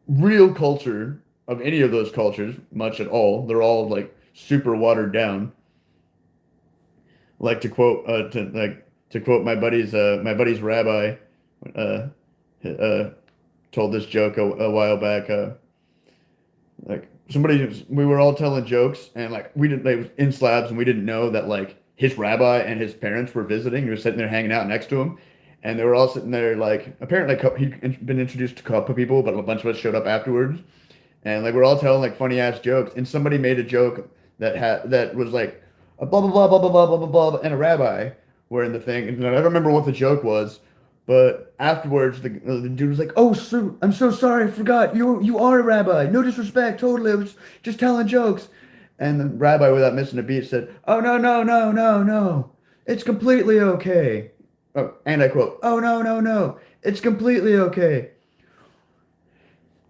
real culture of any of those cultures much at all. They're all like super watered down. Like to quote my buddy's rabbi uh, uh, told this joke a while back. Like we were all telling jokes, and like we didn't, they was in slabs, and we didn't know that like his rabbi and his parents were visiting. He was sitting there hanging out next to him, and they were all sitting there like apparently he'd been introduced to a couple people, but a bunch of us showed up afterwards, and like we're all telling like funny ass jokes, and somebody made a joke that was like a blah blah blah blah blah blah blah blah blah, and a rabbi were in the thing, and I don't remember what the joke was, but afterwards the dude was like, "Oh, sir, I'm so sorry, I forgot you are a rabbi. No disrespect, totally. I was just telling jokes." And the rabbi, without missing a beat, said, "Oh no no no no no, it's completely okay." Oh, and I quote, "Oh no no no, it's completely okay.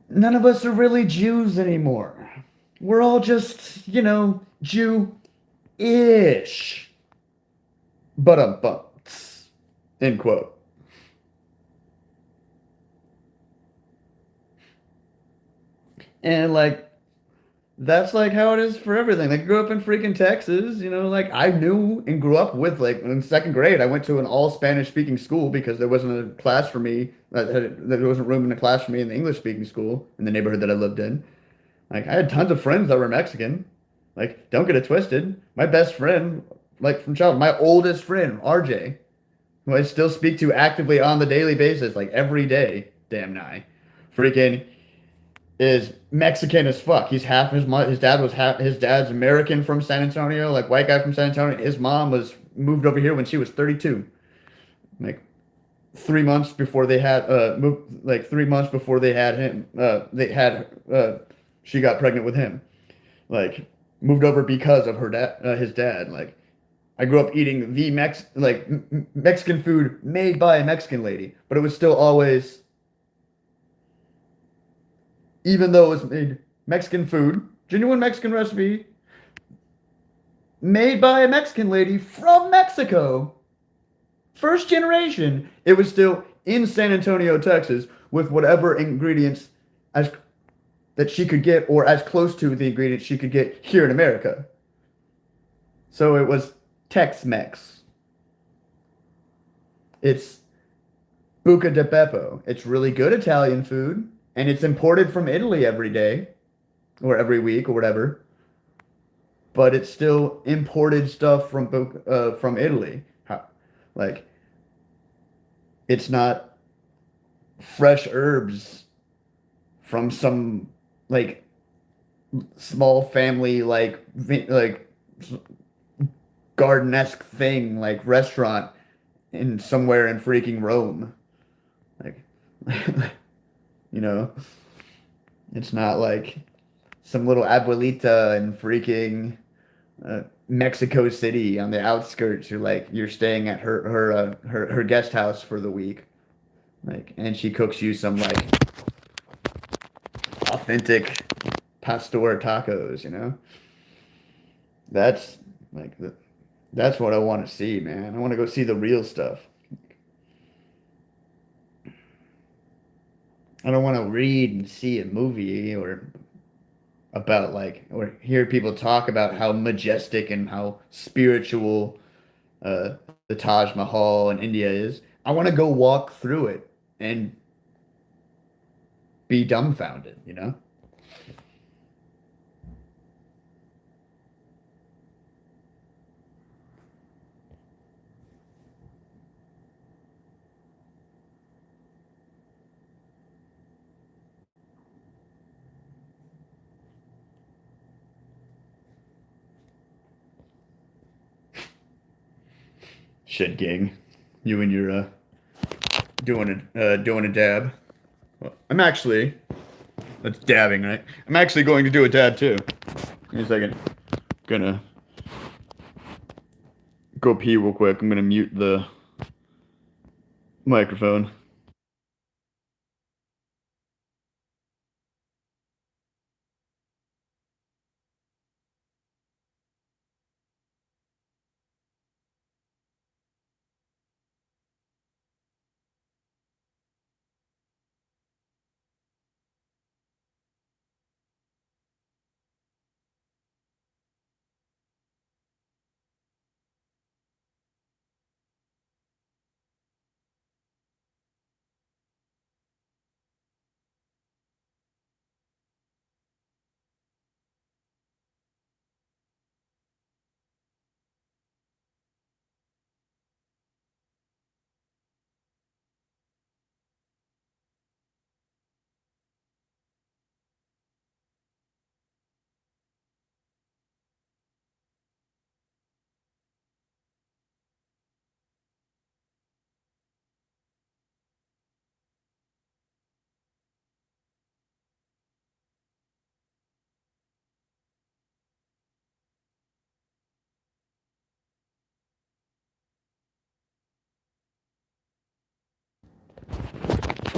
None of us are really Jews anymore. We're all just, Jew-ish." But end quote. And like that's like how it is for everything. Like I grew up in freaking Texas, like I knew and grew up with like in second grade, I went to an all Spanish speaking school because there wasn't a class for me. There wasn't room in a class for me in the English speaking school in the neighborhood that I lived in. Like I had tons of friends that were Mexican. Like don't get it twisted. My best friend, like from childhood, my oldest friend, RJ, who I still speak to actively on the daily basis, like every day, damn nigh, freaking is Mexican as fuck. He's half his dad was half his dad's American from San Antonio, like white guy from San Antonio. His mom was moved over here when she was 32. Like 3 months before they had moved like 3 months before they had him she got pregnant with him. Like moved over because of her dad his dad. Like I grew up eating the Mexican food made by a Mexican lady, but it was still always, even though it was made Mexican food, genuine Mexican recipe, made by a Mexican lady from Mexico, first generation, it was still in San Antonio, Texas, with whatever ingredients as that she could get, or as close to the ingredients she could get here in America. So it was Tex-Mex. It's Buca de Beppo. It's really good Italian food, and it's imported from Italy every day or every week or whatever. But it's still imported stuff from Italy. Like it's not fresh herbs from some like small family like garden-esque thing like restaurant in somewhere in freaking Rome. Like you know, it's not like some little abuelita in freaking Mexico City on the outskirts who like you're staying at her guest house for the week. Like and she cooks you some like authentic pastor tacos. That's like that's what I want to see, man. I want to go see the real stuff. I don't want to read and see a movie or about like or hear people talk about how majestic and how spiritual uh the Taj Mahal in India is. I want to go walk through it and be dumbfounded. Shit, gang. You and your doing a dab. Well, I'm actually that's dabbing, right? I'm actually going to do a dab too. Give me a second. Gonna go pee real quick. I'm gonna mute the microphone.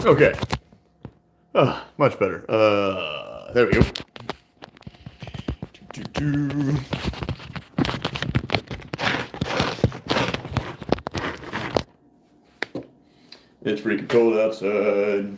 Okay. Much better. There we go. Doo-doo. It's freaking cold outside.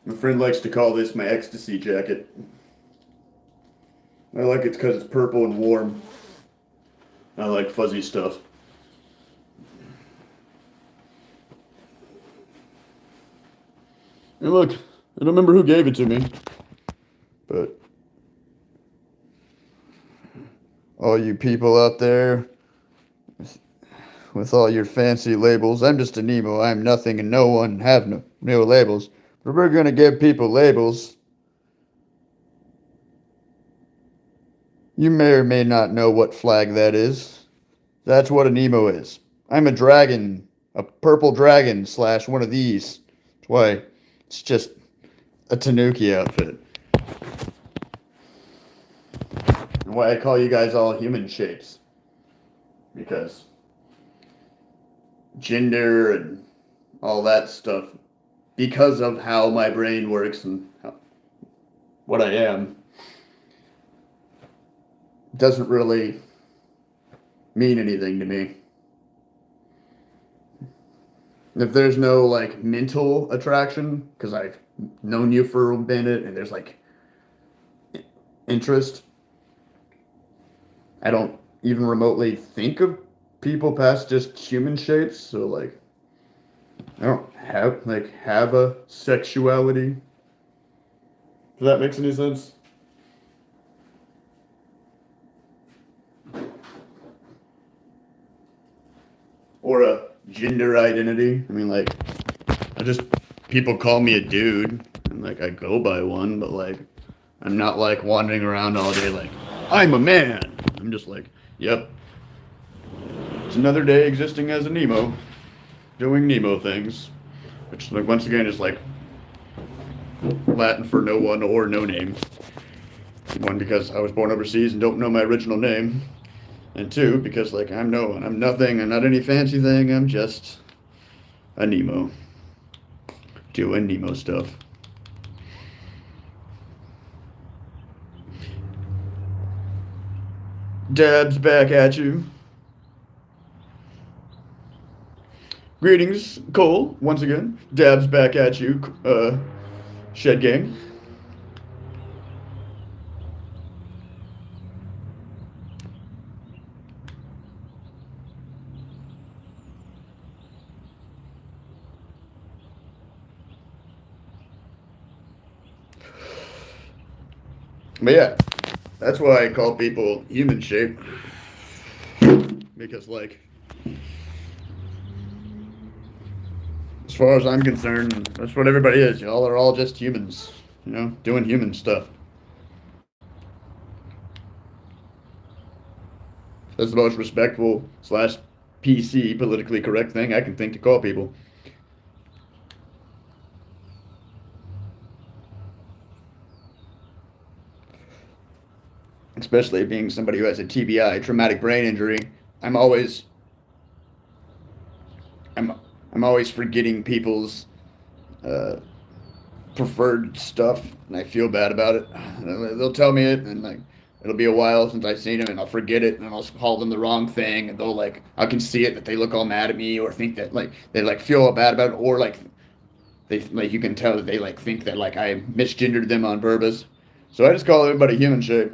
My friend likes to call this my ecstasy jacket. I like it because it's purple and warm. I like fuzzy stuff. And look, I don't remember who gave it to me, but all you people out there with all your fancy labels, I'm just a Nemo. I'm nothing and no one. Have no labels. But we're gonna give people labels. You may or may not know what flag that is. That's what a Nemo is. I'm a dragon, a purple dragon slash one of these. That's why it's just a Tanuki outfit. And why I call you guys all human shapes. Because gender and all that stuff, because of how my brain works and what I am, doesn't really mean anything to me. If there's no like mental attraction, because I've known you for a minute and there's like interest, I don't even remotely think of people past just human shapes. So like, I don't have a sexuality. Does that make any sense? Or a gender identity. I mean, like, I just people call me a dude, and like I go by one, but like I'm not like wandering around all day like I'm a man. I'm just like, yep, it's another day existing as a Nemo, doing Nemo things, which like once again is like Latin for no one or no name. One, because I was born overseas and don't know my original name. And two, because like I'm no one. I'm nothing. I'm not any fancy thing. I'm just a Nemo. Doing Nemo stuff. Dabs back at you. Greetings, Cole, once again. Dabs back at you, Shed Gang. But yeah, that's why I call people human shape. Because, like, as far as I'm concerned, that's what everybody is. Y'all are all just humans, doing human stuff. That's the most respectful slash PC politically correct thing I can think to call people. especially being somebody who has a TBI, traumatic brain injury. I'm always I'm I'm always forgetting people's uh, preferred stuff, and I feel bad about it. They'll tell me it, and like it'll be a while since I've seen them, and I'll forget it, and I'll call them the wrong thing, and they'll like I can see it that they look all mad at me, or think that like they like feel all bad about it, or like they like you can tell that they like think that like I misgendered them on purpose. So I just call everybody human shape.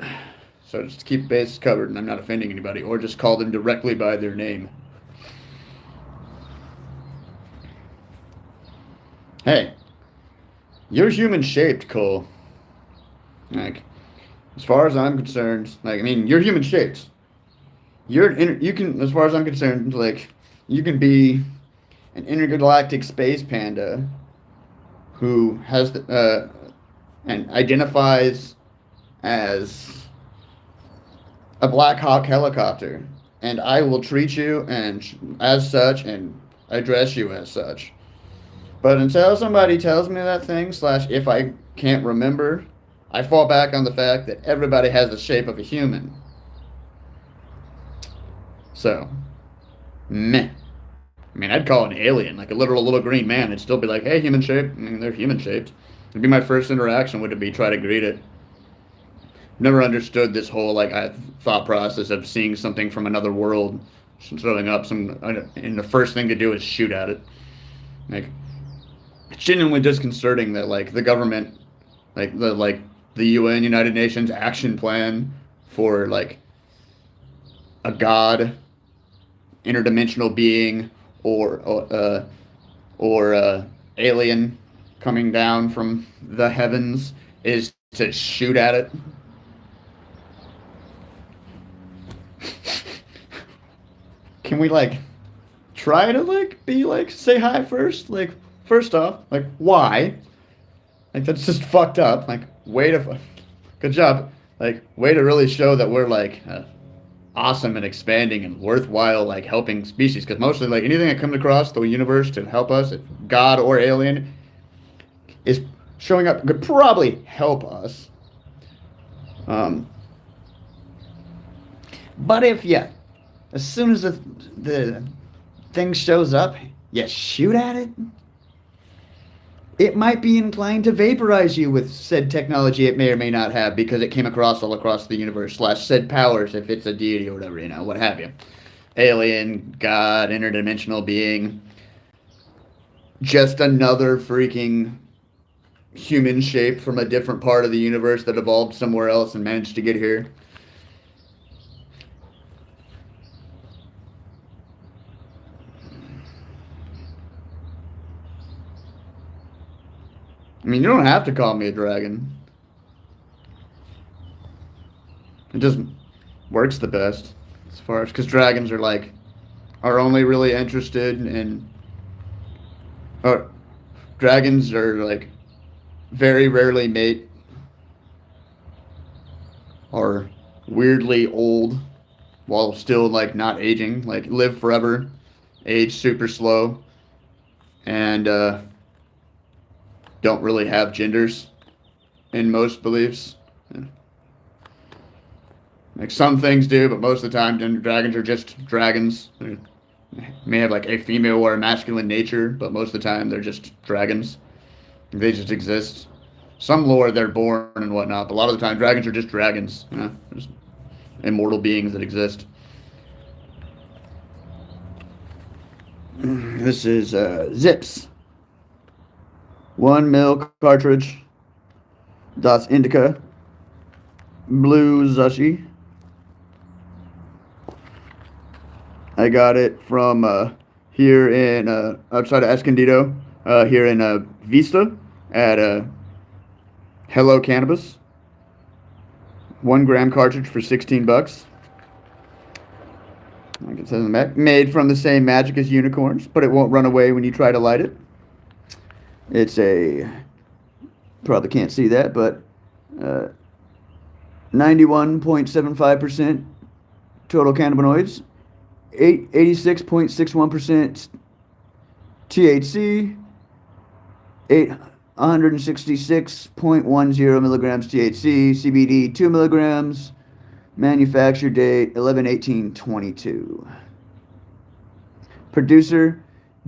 So just keep bases covered, and I'm not offending anybody, or just call them directly by their name. Hey, you're human shaped, Cole. Like, as far as I'm concerned, like I mean, you're human shaped. You can, as far as I'm concerned, like you can be an intergalactic space panda who has and identifies as a Black Hawk helicopter, and I will treat you and as such and address you as such. But until somebody tells me that thing, slash, if I can't remember, I fall back on the fact that everybody has the shape of a human. So, meh. I mean, I'd call it an alien, like a literal little green man. It'd still be like, hey, human shaped. I mean, they're human shaped. It'd be my first interaction, would it be try to greet it. Never understood this whole like thought process of seeing something from another world showing up, and the first thing to do is shoot at it. Like, it's genuinely disconcerting that like the government, like the UN, United Nations action plan for like a god, interdimensional being, or alien coming down from the heavens is to shoot at it. Can we like try to like be like say hi first? Like first off, like why? Like that's just fucked up. Like way to good job. Like way to really show that we're like awesome and expanding and worthwhile like helping species, because mostly like anything that comes across the universe to help us, if God or alien is showing up, could probably help us. Um, but if yeah, as soon as the thing shows up, you shoot at it, it might be inclined to vaporize you with said technology it may or may not have, because it came across all across the universe, slash said powers, if it's a deity or whatever, what have you. Alien, God, interdimensional being. Just another freaking human shape from a different part of the universe that evolved somewhere else and managed to get here. I mean, you don't have to call me a dragon. It just works the best as far as, because dragons are like are only really interested in, or dragons are like very rarely mate, or weirdly old while still like not aging, like live forever, age super slow, and don't really have genders in most beliefs. Like some things do, but most of the time, dragons are just dragons. They may have like a female or a masculine nature, but most of the time they're just dragons. They just exist. Some lore they're born and whatnot, but a lot of the time dragons are just dragons. Just immortal beings that exist. This is Zips. 1 mil cartridge. Das Indica. Blue Zushi. I got it from here in outside of Escondido, here in Vista at Hello Cannabis. 1 gram cartridge for $16. Like it says on the back, made from the same magic as unicorns, but it won't run away when you try to light it. It's a, probably can't see that, but 91.75% total cannabinoids, 86.61% THC, 166.10 milligrams THC, CBD 2 milligrams, Manufacture date 11/18/22. Producer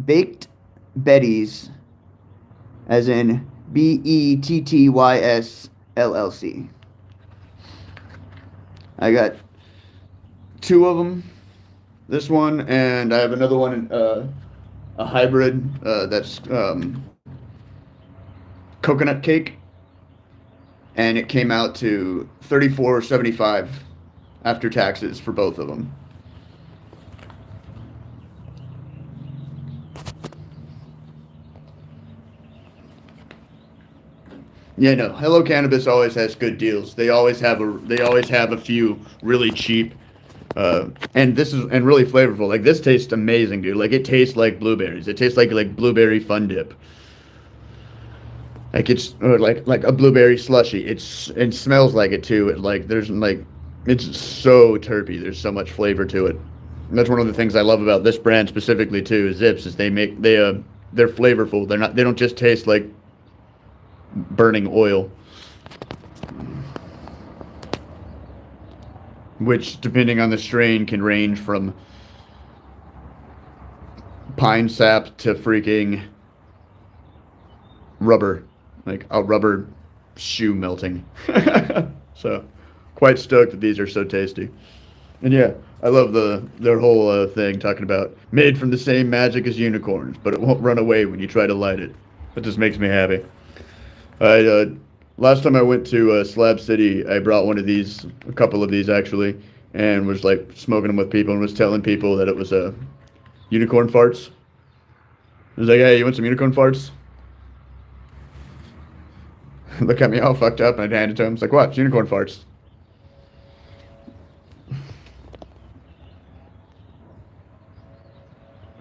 Baked Betty's, as in Bettys LLC. I got two of them. This one, and I have another one, a hybrid that's coconut cake, and it came out to $34.75 after taxes for both of them. Yeah, no. Hello Cannabis always has good deals. They always have a few really cheap, and really flavorful. Like this tastes amazing, dude. Like it tastes like blueberries. It tastes like blueberry fun dip. Like it's like a blueberry slushy. It smells like it too. It's so terpy. There's so much flavor to it. And that's one of the things I love about this brand specifically too. Is Zips is they're flavorful. They don't just taste like burning oil, which depending on the strain can range from pine sap to freaking rubber, like a rubber shoe melting. So, quite stoked that these are so tasty. And yeah, I love their whole thing talking about made from the same magic as unicorns, but it won't run away when you try to light it. That just makes me happy. I last time I went to Slab City, I brought one of these, a couple of these actually, and was like smoking them with people and was telling people that it was unicorn farts. I was like, "Hey, you want some unicorn farts?" Look at me all fucked up, and I handed it to him. It's like, "What? It's unicorn farts."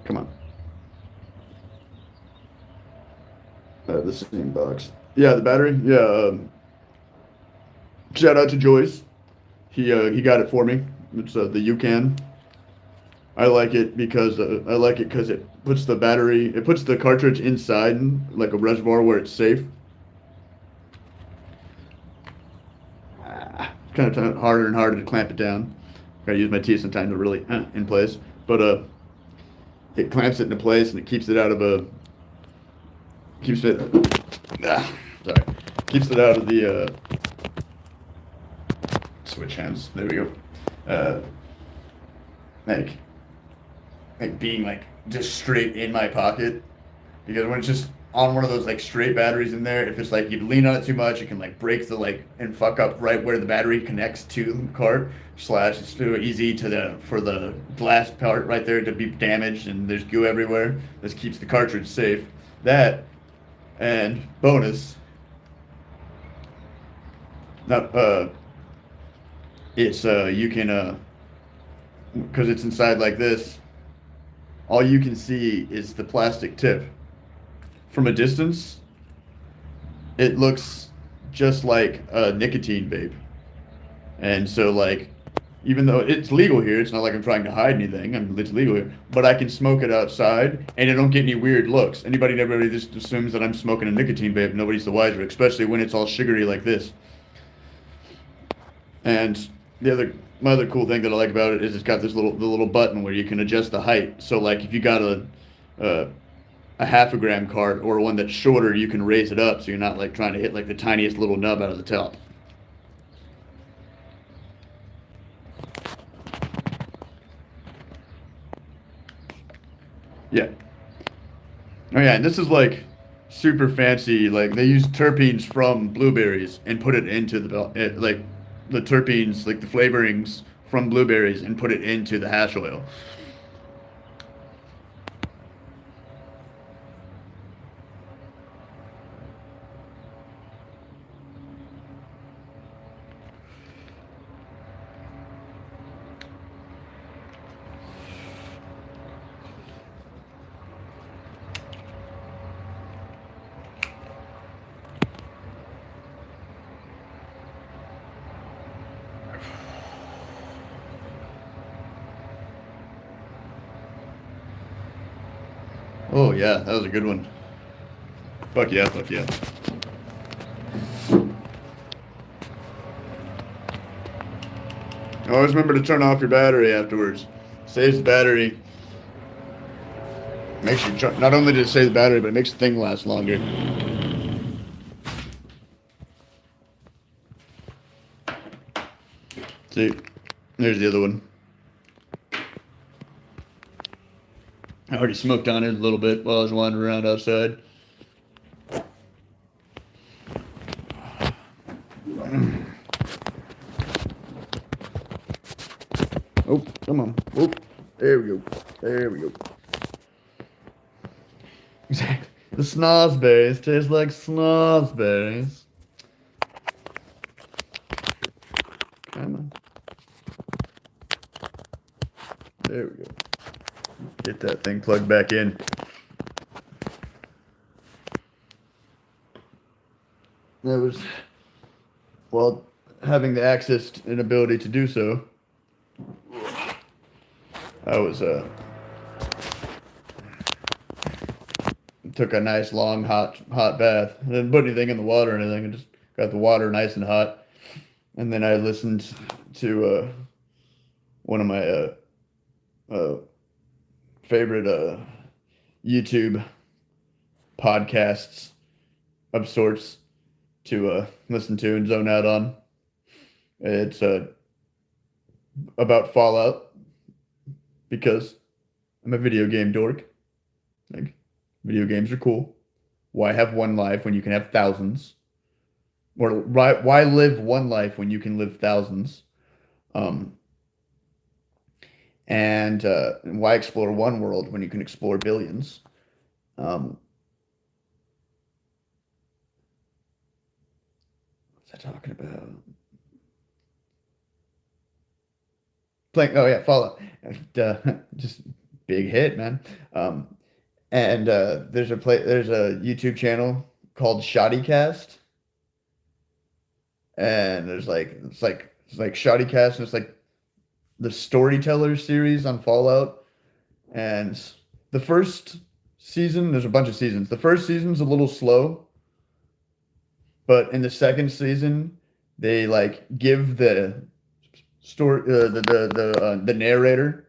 Come on. The same box. Yeah, the battery. Yeah. Shout out to Joyce. He got it for me. It's the UCAN. I like it because it puts the cartridge inside like a reservoir where it's safe. Kind of harder and harder to clamp it down. Gotta use my teeth sometimes to really in place. But it clamps it into place and it keeps it sorry keeps it out of the switch hands. There we go. Uh, like being like just straight in my pocket, because when it's just on one of those like straight batteries in there, if it's like you lean on it too much, it can like break the like and fuck up right where the battery connects to the cart. Slash, it's too easy for the glass part right there to be damaged, and there's goo everywhere. This keeps the cartridge safe. That and bonus, not it's you can because it's inside like this. All you can see is the plastic tip. From a distance, it looks just like a nicotine vape. And so, like, even though it's legal here, it's not like I'm trying to hide anything. It's legal here, but I can smoke it outside, and I don't get any weird looks. Everybody just assumes that I'm smoking a nicotine vape. Nobody's the wiser, especially when it's all sugary like this. And my other cool thing that I like about it is it's got the little button where you can adjust the height. So like if you got a half a gram cart or one that's shorter, you can raise it up so you're not like trying to hit like the tiniest little nub out of the top. Yeah. Oh yeah, and this is like super fancy. Like they use terpenes from blueberries and put it into like the terpenes, like the flavorings from blueberries, and put it into the hash oil. Oh yeah, that was a good one. Fuck yeah, fuck yeah. Always remember to turn off your battery afterwards. Saves the battery. Makes you not only does it save the battery, but it makes the thing last longer. See, there's the other one. I already smoked on it a little bit while I was wandering around outside. Oh, come on. Oh, there we go. There we go. Exactly. The snozberries taste like snozberries. Come on. There we go. Get that thing plugged back in. That was, well, having the access and ability to do so. I was, took a nice long hot bath. I didn't put anything in the water or anything. I just got the water nice and hot. And then I listened to one of my favorite YouTube podcasts of sorts to listen to and zone out on. It's about Fallout because I'm a video game dork. Like, video games are cool. Why have one life when you can have thousands? Or why live one life when you can live thousands? And why explore one world when you can explore billions? What's I talking about? Fallout. Just big hit, man. And there's a YouTube channel called Shoddycast, and it's like Shoddycast, and it's like the Storyteller series on Fallout. And the first season, there's a bunch of seasons. The first season's a little slow, but in the second season, they like give the story the narrator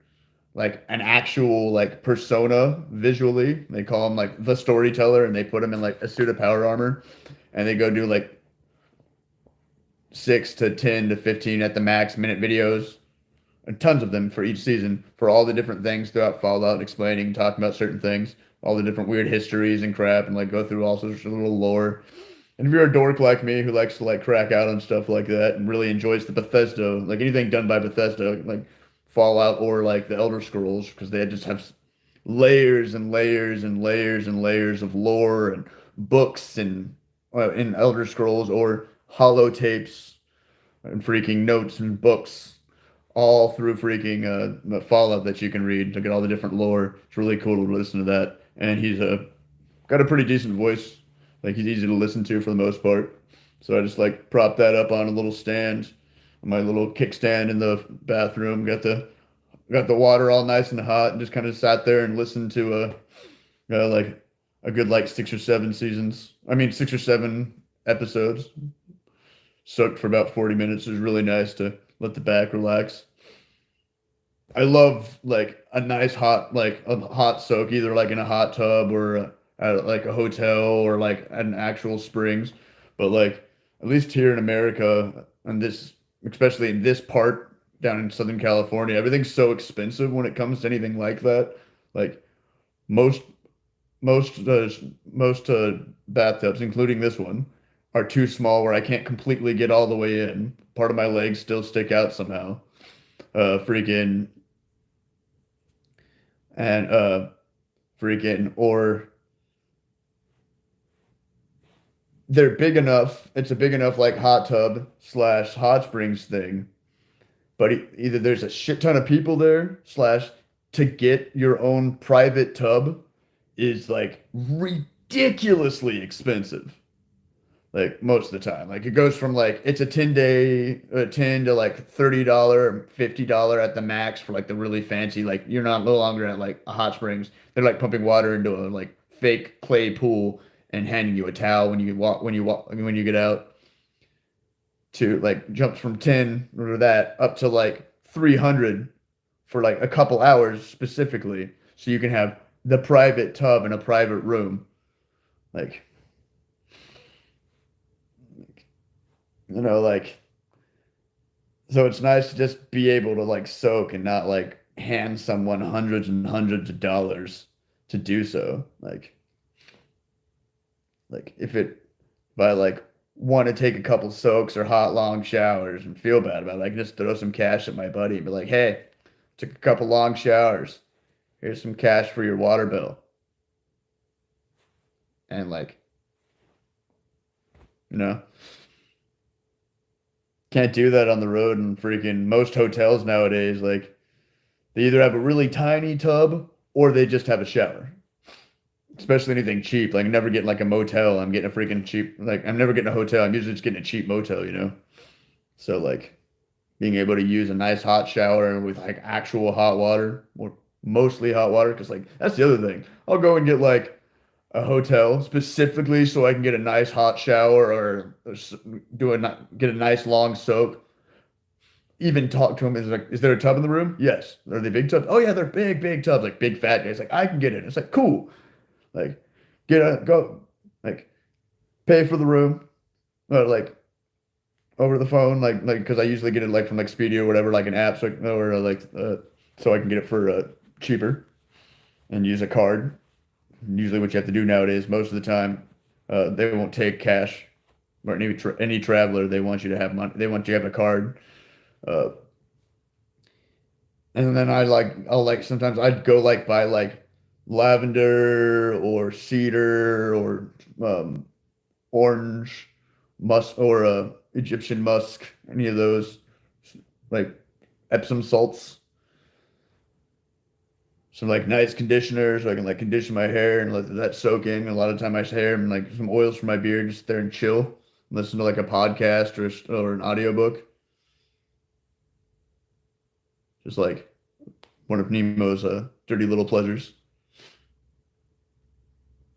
like an actual like persona visually. They call him like the storyteller, and they put him in like a suit of power armor, and they go do like 6 to 10 to 15 at the max minute videos, and tons of them for each season for all the different things throughout Fallout, explaining, talking about certain things, all the different weird histories and crap, and like go through all sorts of little lore. And if you're a dork like me who likes to like crack out on stuff like that and really enjoys the Bethesda, like anything done by Bethesda, like Fallout or like the Elder Scrolls, because they just have layers and layers and layers and layers of lore and books and in Elder Scrolls, or holotapes and freaking notes and books all through freaking Fallout that you can read to get all the different lore. It's really cool to listen to that. And he's got a pretty decent voice. Like, he's easy to listen to for the most part. So I just like prop that up on a little stand, my little kickstand in the bathroom. Got the water all nice and hot, and just kind of sat there and listened to like a good like 6 or 7 episodes. Soaked for about 40 minutes. It was really nice to let the back relax. I love like a nice hot soak, either like in a hot tub or at like a hotel or like an actual springs. But like at least here in America, and this especially in this part down in Southern California, everything's so expensive when it comes to anything like that. Like most bathtubs, including this one, are too small where I can't completely get all the way in. Part of my legs still stick out somehow. Freaking and freaking or they're big enough. It's a big enough like hot tub slash hot springs thing, but either there's a shit ton of people there slash to get your own private tub is like ridiculously expensive. Like most of the time, like it goes from like it's a 10 to like $30, $50 at the max for like the really fancy. Like you're not no longer at like a hot springs. They're like pumping water into a like fake clay pool and handing you a towel when you get out, to like jumps from 10 or that up to like 300 for like a couple hours specifically, so you can have the private tub in a private room. Like, like, so it's nice to just be able to like soak and not like hand someone hundreds and hundreds of dollars to do so. Like if I like want to take a couple soaks or hot long showers and feel bad about it, I can just throw some cash at my buddy and be like, hey, took a couple long showers. Here's some cash for your water bill. And like, you know, can't do that on the road. And freaking most hotels nowadays, like they either have a really tiny tub or they just have a shower. Especially anything cheap. Like, I'm never getting like a motel. I'm getting a freaking cheap, like, I'm never getting a hotel. I'm usually just getting a cheap motel, you know? So, like, being able to use a nice hot shower with like actual hot water, or mostly hot water, because, like, that's the other thing. I'll go and get like a hotel specifically so I can get a nice hot shower get a nice long soak. Even talk to him is like, is there a tub in the room? Yes. Are they big tubs? Oh, yeah, they're big, big tubs, like big fat guys. Like, I can get it. It's like, cool. Like, like, pay for the room, or like over the phone, like, because I usually get it like from like Expedia or whatever, like an app, so I can get it for cheaper and use a card. Usually, what you have to do nowadays, most of the time, they won't take cash, or any traveler. They want you to have money. They want you to have a card. Uh, and then I'll like sometimes I'd go like buy like lavender or cedar or orange musk or Egyptian musk, any of those, like Epsom salts, some like nice conditioner so I can like condition my hair and let that soak in. A lot of time my hair, and like some oils for my beard, just sit there and chill, listen to like a podcast or an audiobook, just like one of Nemo's dirty little pleasures.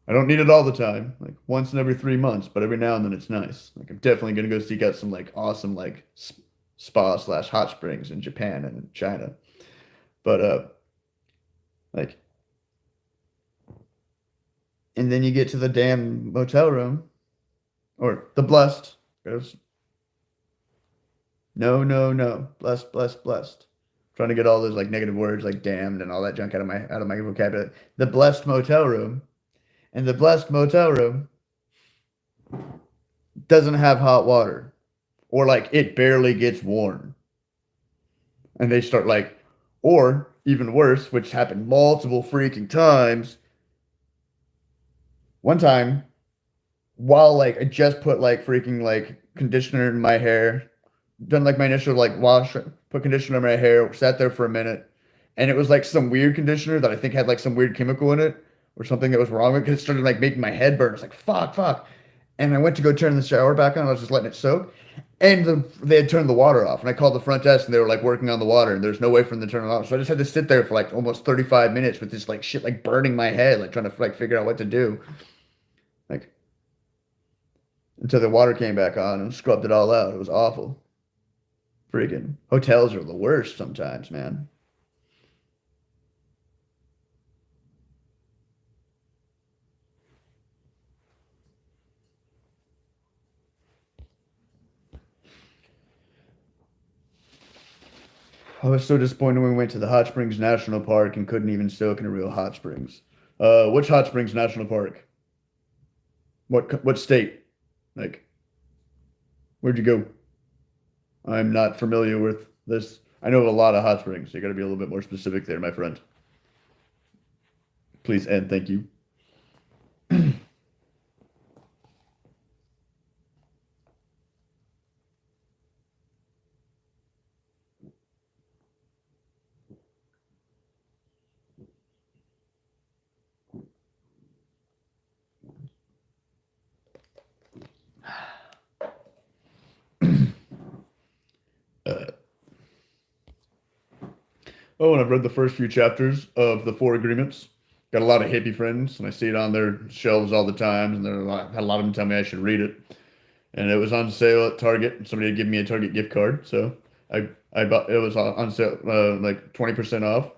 I don't need it all the time, like once in every 3 months, but every now and then it's nice. Like, I'm definitely gonna go seek out some like awesome like spa/hot springs in Japan and China. But like, and then you get to the damn motel room, or the blessed goes, no, no, no, blessed, blessed, blessed. Trying to get all those like negative words like damned and all that junk out of my vocabulary. The blessed motel room. And the blessed motel room doesn't have hot water, or like it barely gets warm. And they start like, or even worse, which happened multiple freaking times. One time, while like I just put like freaking like conditioner in my hair, done like my initial like wash, put conditioner in my hair, sat there for a minute, and it was like some weird conditioner that I think had like some weird chemical in it, or something that was wrong with it, because it started like making my head burn. I was like, fuck, fuck. And I went to go turn the shower back on. I was just letting it soak. And they had turned the water off. And I called the front desk and they were like working on the water. And there's no way for them to turn it off. So I just had to sit there for like almost 35 minutes with this like shit like burning my head, like trying to like figure out what to do. Like, until the water came back on and scrubbed it all out. It was awful. Freaking hotels are the worst sometimes, man. I was so disappointed when we went to the Hot Springs National Park and couldn't even soak in a real hot springs. Which Hot Springs National Park? What state? Like, where'd you go? I'm not familiar with this. I know of a lot of hot springs. You got to be a little bit more specific there, my friend. Please and thank you. Uh, oh, and I've read the first few chapters of the Four Agreements. Got a lot of hippie friends, and I see it on their shelves all the time, and had a lot of them tell me I should read it. and it was on sale at Target. Somebody had given me a Target gift card, so I bought. It was on sale, like 20% off.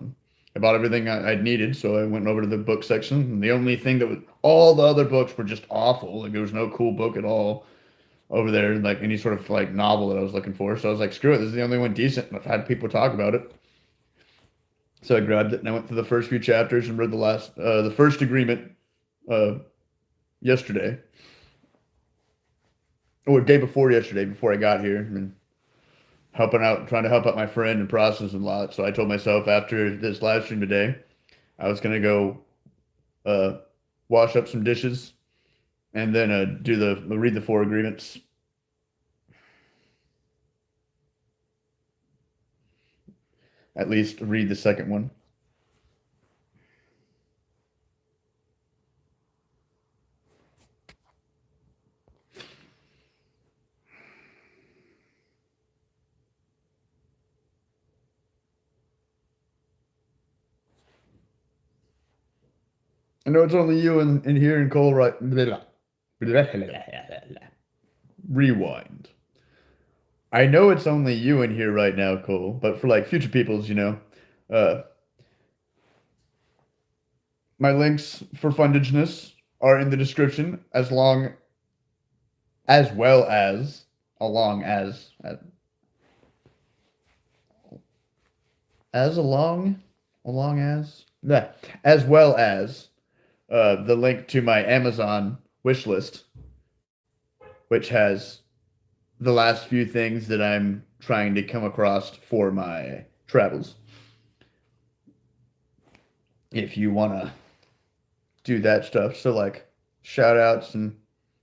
I bought everything I'd needed, so I went over to the book section. And the only thing that was all the other books were just awful. Like there was no cool book at all over there, like any sort of like novel that I was looking for. So I was like, screw it, this is the only one decent. And I've had people talk about it. So I grabbed it and I went through the first few chapters and read the first agreement yesterday. Or day before yesterday, before I got here. And trying to help out my friend and process a lot. So I told myself after this live stream today, I was going to go wash up some dishes and then read the 4 agreements. At least read the second one. I know it's only you in here in Cole, right? Rewind. I know it's only you in here right now, Cole, but for like future peoples, my links for fundageness are in the description, along as well as the link to my Amazon wish list, which has the last few things that I'm trying to come across for my travels. If you want to do that stuff. So like shout outs and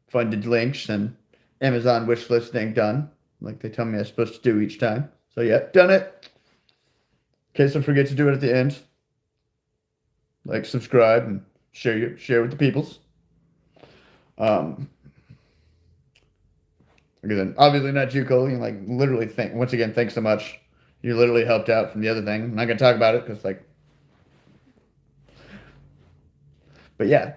funded links and Amazon wish list thing done. Like they tell me I'm supposed to do each time. So yeah, done it. In case I forget to do it at the end. Like subscribe and share with the peoples. Again, obviously not you, Cole. You like literally once again, thanks so much. You literally helped out from the other thing. I'm not gonna talk about it because but yeah.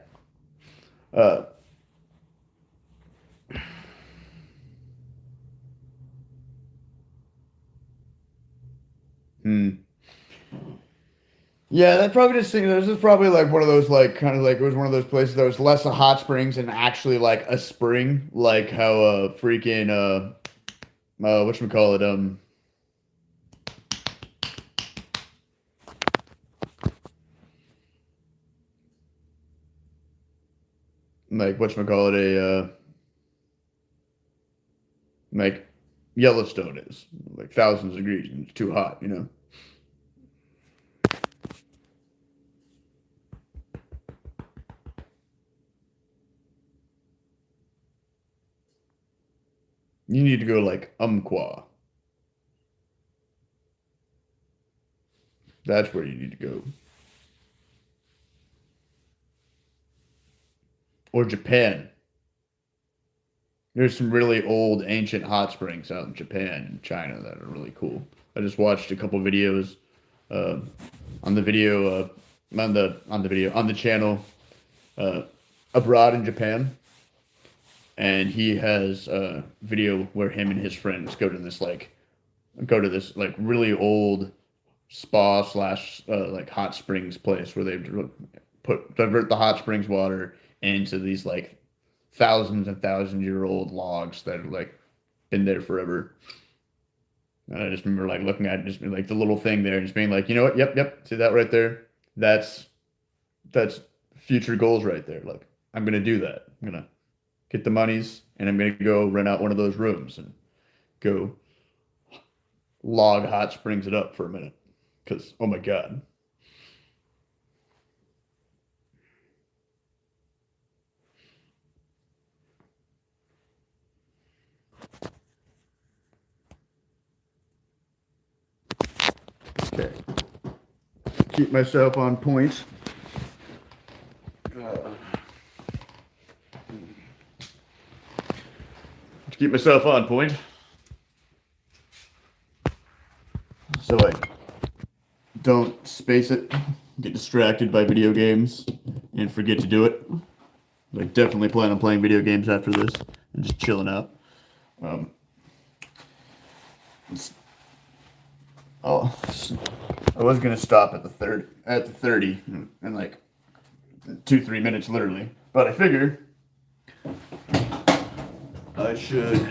Yeah, that probably just this is probably like one of those like kind of like it was one of those places that was less a hot springs and actually like a spring, like how freaking whatchamacallit, like whatchamacallit like Yellowstone is like thousands of degrees and it's too hot, You need to go like Umpqua. That's where you need to go. Or Japan. There's some really old ancient hot springs out in Japan and China that are really cool. I just watched a couple videos on the channel Abroad in Japan. And he has a video where him and his friends go to this really old spa / like hot springs place where they divert the hot springs water into these like thousands and thousand-year-old logs that have like been there forever. And I just remember like looking at it, just like the little thing there and just being like, you know what? Yep. See that right there? That's future goals right there. Like I'm gonna do that. I'm gonna get the monies, and I'm going to go rent out one of those rooms and go log hot springs it up for a minute. Because, oh my God. Okay. Keep myself on point. Keep myself on point so I don't space it, get distracted by video games, and forget to do it. I definitely plan on playing video games after this and just chilling out. Um, oh, I was gonna stop at the 30 in like 2-3 minutes literally, but I figure I should.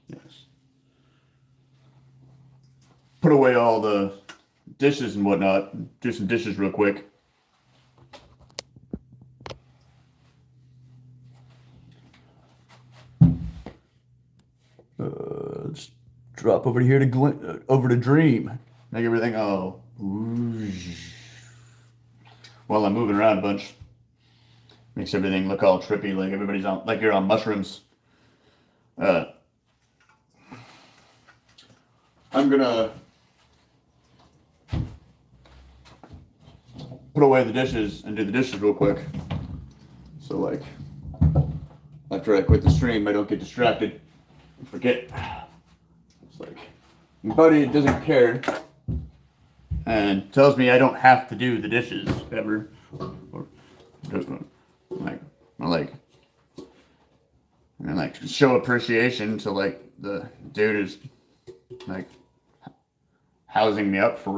Yes. Put away all the dishes and whatnot. Do some dishes real quick. Let's drop over here to over to Dream. Make everything while I'm moving around a bunch. Makes everything look all trippy, like everybody's on, like you're on mushrooms. I'm gonna put away the dishes and do the dishes real quick. So like, after I quit the stream, I don't get distracted and forget. It's like, my buddy doesn't care and tells me I don't have to do the dishes ever. Or like show appreciation to like the dude who's like housing me up for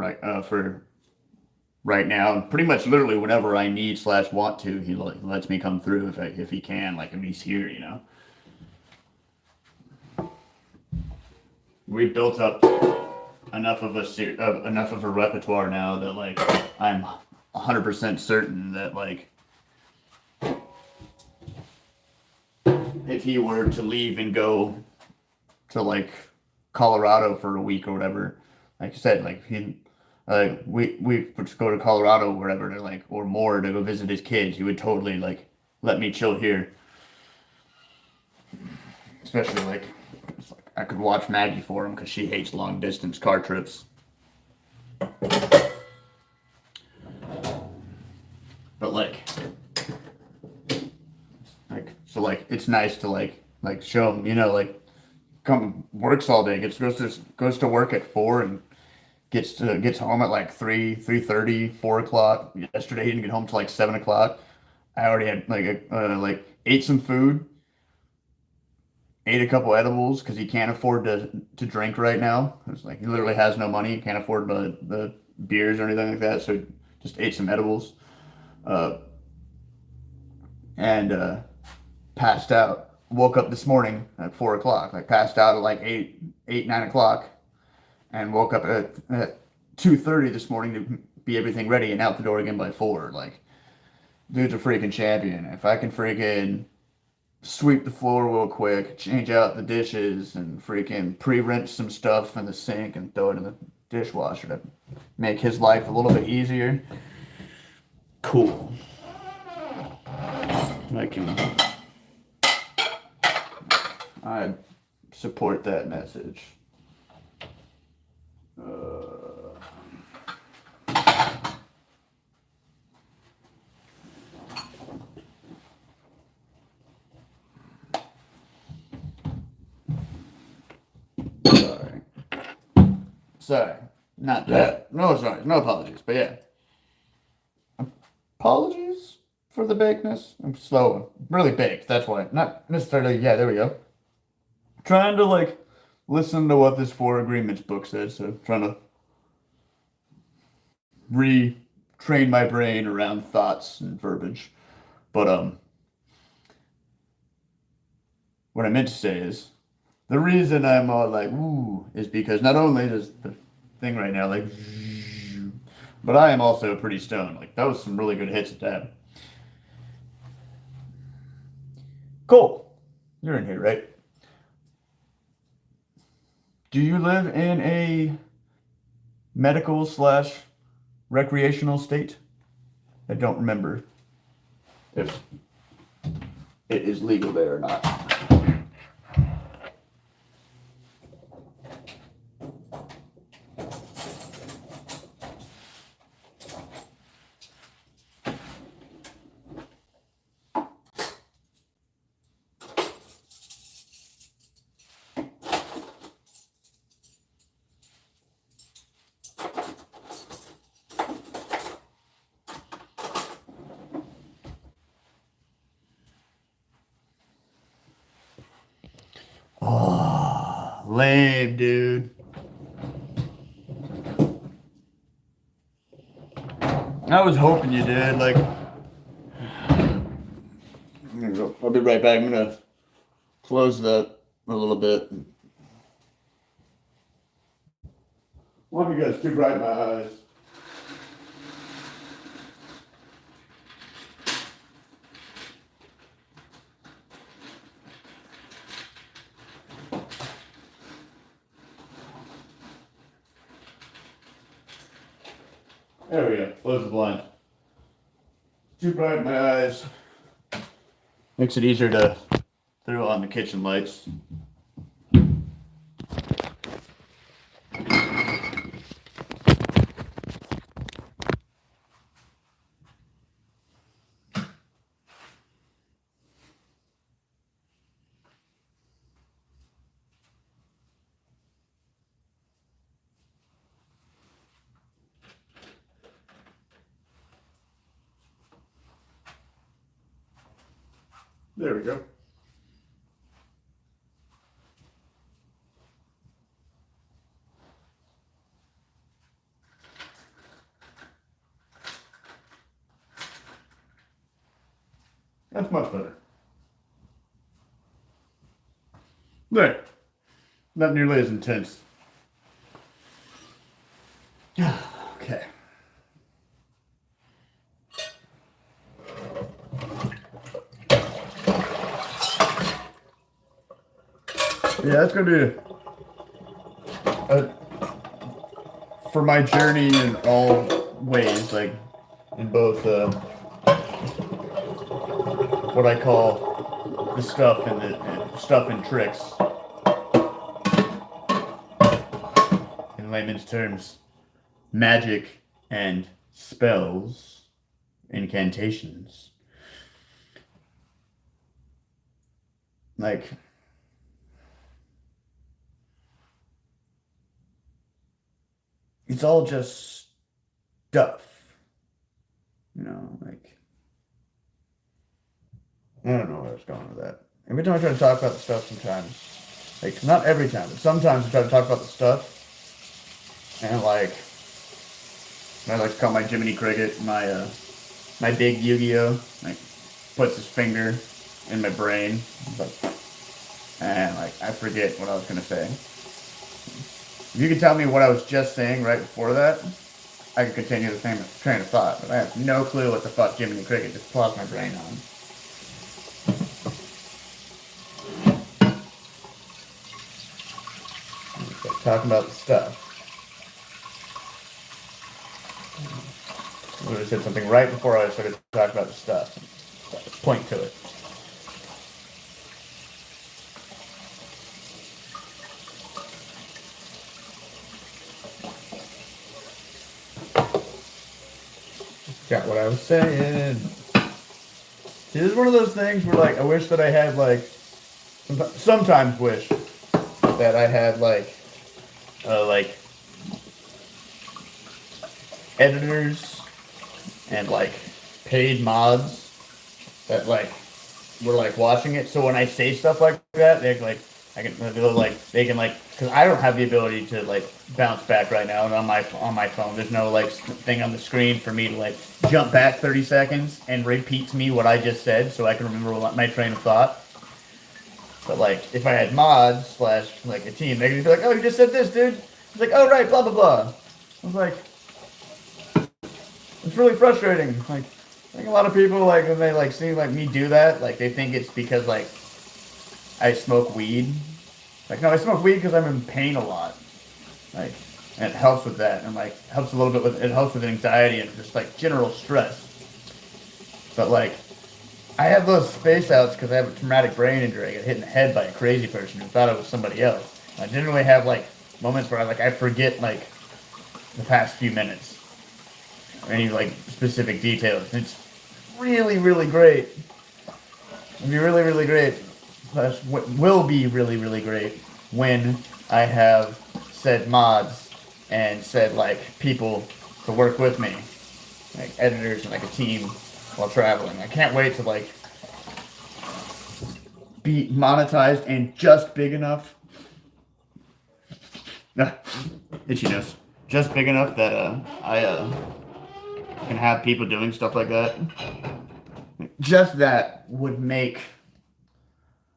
right now, and pretty much literally whenever I need / want to, he lets me come through if he can, like if he's here, you know. We built up enough of a repertoire now that like I'm 100% certain that like if he were to leave and go to like Colorado for a week or whatever, like I said, like he we would go to Colorado or wherever to like or more to go visit his kids, he would totally like let me chill here. Especially like I could watch Maggie for him because she hates long distance car trips. But like so like it's nice to like show him, you know, like come works all day, goes to work at 4 and gets home at like 3:30, 4 o'clock. Yesterday he didn't get home till like 7 o'clock. I already had like ate some food, ate a couple edibles because he can't afford to drink right now. It's like he literally has no money, can't afford the beers or anything like that. So just ate some edibles, and passed out. Woke up this morning at 4 o'clock. Like passed out at like 9 o'clock, and woke up at 2:30 this morning to be everything ready and out the door again by 4. Like, dude's a freaking champion. If I can freaking sweep the floor real quick, change out the dishes, and freaking pre-rinse some stuff in the sink and throw it in the dishwasher to make his life a little bit easier, cool. I support that message. Sorry. Not that. No, sorry. No apologies. But yeah. Apologies for the bakeness. I'm slow. Really baked. That's why. Not necessarily. Yeah, there we go. Trying to like listen to what this 4 agreements book says. So trying to retrain my brain around thoughts and verbiage. But what I meant to say is the reason I'm all like ooh is because not only does the thing right now like, but I am also pretty stoned. Like that was some really good hits at that. Cole, you're in here, right? Do you live in a medical / recreational state? I don't remember if it is legal there or not. Lame, dude. I was hoping you did. Like, I'll be right back. I'm gonna close that a little bit. One of you guys too bright in my eyes. There we go. Close the blind. Too bright in my eyes. Makes it easier to throw on the kitchen lights. There we go. That's much better. There. Not nearly as intense. Okay. Yeah, that's gonna be for my journey in all ways, like in both what I call the stuff and the stuff and tricks. In layman's terms, magic and spells, incantations. Like, it's all just stuff. You know, like, I don't know where I was going with that. Every time I try to talk about the stuff sometimes, like, not every time, but sometimes I try to talk about the stuff, and like, I like to call my Jiminy Cricket, my big Yu-Gi-Oh! Like, puts his finger in my brain, and like, I forget what I was gonna say. If you could tell me what I was just saying right before that, I could continue the same train of thought, but I have no clue what the fuck Jiminy Cricket just plopped my brain on. Talking about the stuff. I would have said something right before I started talking about the stuff. Point to it. Got what I was saying. See, this is one of those things where, like, I wish that I had, like, sometimes wish that I had, like, editors and, like, paid mods that, like, were, like, watching it. So when I say stuff like that, they can, because I don't have the ability to, like, bounce back right now and on my phone. There's no, like, thing on the screen for me to, like, jump back 30 seconds and repeat to me what I just said so I can remember my train of thought. But, like, if I had mods / like, a team, they could be like, oh, you just said this, dude. It's like, oh, right, blah, blah, blah. I was like, it's really frustrating. Like, I think a lot of people, like, when they, like, see, like, me do that, like, they think it's because, like, I smoke weed. Like, no, I smoke weed because I'm in pain a lot. Like, and it helps with that. And, like, helps a little bit with, it helps with anxiety and just, like, general stress. But, like, I have those space outs because I have a traumatic brain injury. I got hit in the head by a crazy person who thought it was somebody else. I didn't really have, like, moments where I forget, like, the past few minutes. Or any, like, specific details. It's really, really great. It'll be really, really great. Will be really, really great when I have said mods and said, like, people to work with me. Like, editors and, like, a team while traveling. I can't wait to, like, be monetized and just big enough Itchiness. Just big enough that I can have people doing stuff like that. Just that would make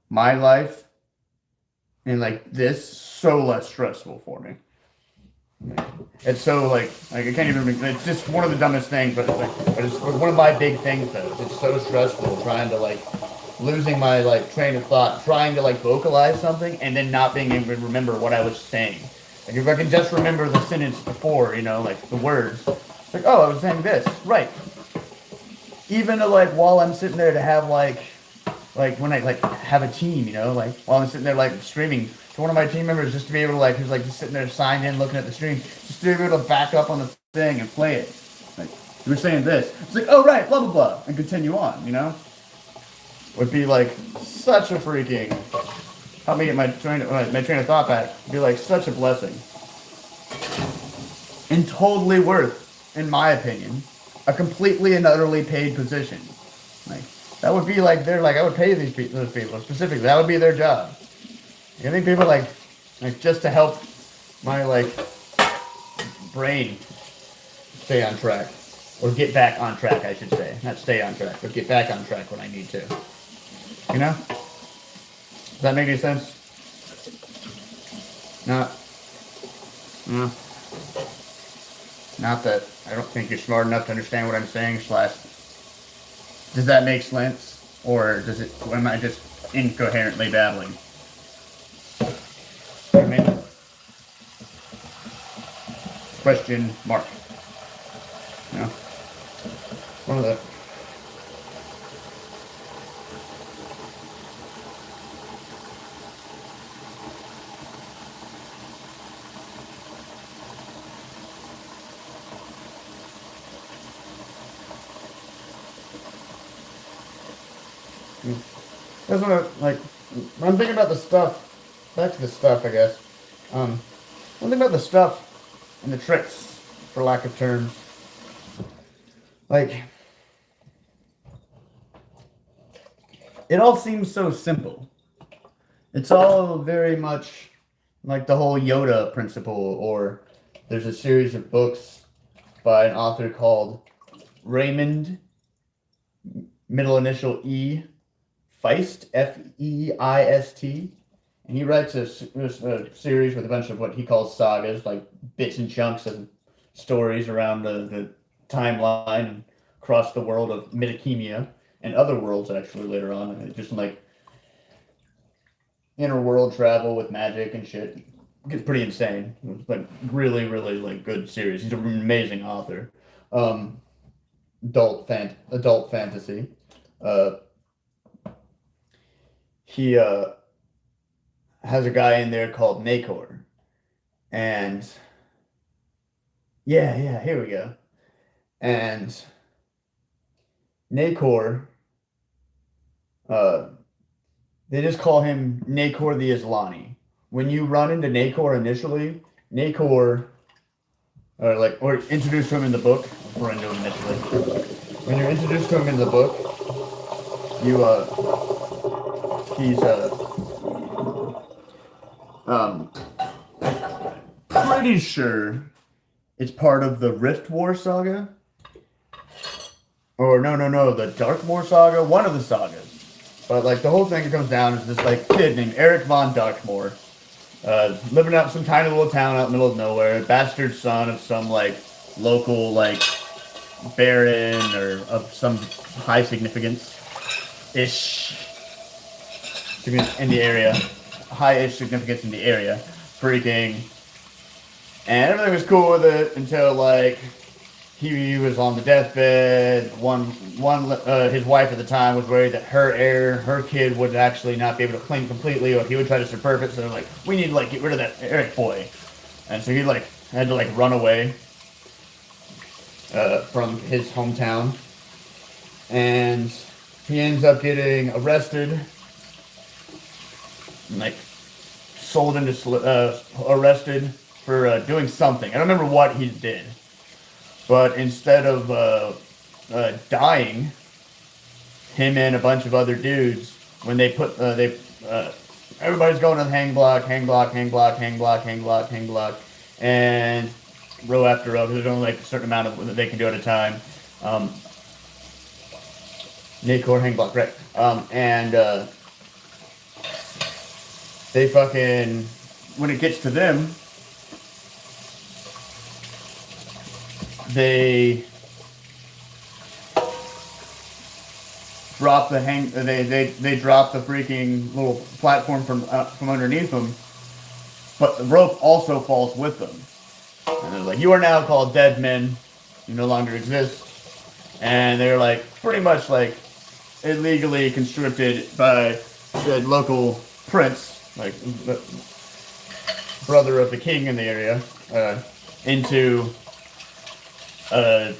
my life and like this so less stressful for me. It's so like I can't even. It's just one of the dumbest things, but it's one of my big things though. It's so stressful trying to like losing my like train of thought, trying to like vocalize something and then not being able to remember what I was saying. Like if I can just remember the sentence before, like the words. It's like, oh, I was saying this, right? Even to, like while I'm sitting there to have like when I like have a team, like while I'm sitting there like streaming to one of my team members, just to be able to like who's like just sitting there signed in looking at the stream, just to be able to back up on the thing and play it. Like you were saying this, it's like, oh right, blah blah blah, and continue on. Would be like such a freaking help me get my train of thought back. It'd be like such a blessing and totally worth, in my opinion, a completely and utterly paid position. Like that would be like they're like I would pay those people specifically. That would be their job. I think people like just to help my like brain stay on track or get back on track. I should say, not stay on track, but get back on track when I need to. Does that make any sense? Not that I don't think you're smart enough to understand what I'm saying. Does that make sense, or am I just incoherently babbling? Question mark. One of the. That's what when I'm thinking about the stuff, back to the stuff, I guess. I'm thinking about the stuff and the tricks, for lack of terms. Like, it all seems so simple. It's all very much like the whole Yoda principle, or there's a series of books by an author called Raymond, middle initial E, Feist, Feist, and he writes a series with a bunch of what he calls sagas, like bits and chunks of stories around the timeline and across the world of Midachemia and other worlds actually later on, and just like interworld travel with magic and shit. It gets pretty insane, but really, really like good series. He's an amazing author. Adult fantasy. He has a guy in there called Nacor. And yeah, here we go. And Nacor, they just call him Nacor the Islani. When you run into Nacor initially, or introduced to him in the book, run into him initially. When you're introduced to him in the book, he's pretty sure it's part of the Rift War saga. Or no, the Darkmoor saga, one of the sagas. But like the whole thing comes down is this like kid named Eric von Darkmoor, living out in some tiny little town out in the middle of nowhere, bastard son of some like local like baron or of some high significance-ish in the area, high-ish significance in the area, freaking, and everything was cool with it until like he was on the deathbed. His wife at the time was worried that her kid would actually not be able to cling completely, or he would try to subvert it. So they're like, we need to like get rid of that Eric boy, and so he like had to like run away from his hometown, and he ends up getting arrested, like arrested for doing something. I don't remember what he did, but instead of dying, him and a bunch of other dudes, when they everybody's going to the hang block, and row after row. There's only like a certain amount of that they can do at a time. Nacor hang block, right? And they fucking, when it gets to them, they drop the they drop the freaking little platform from underneath them, but the rope also falls with them. And they're like, "You are now called dead men. You no longer exist." And they're like, pretty much like illegally conscripted by the local prince, like the brother of the king in the area, into a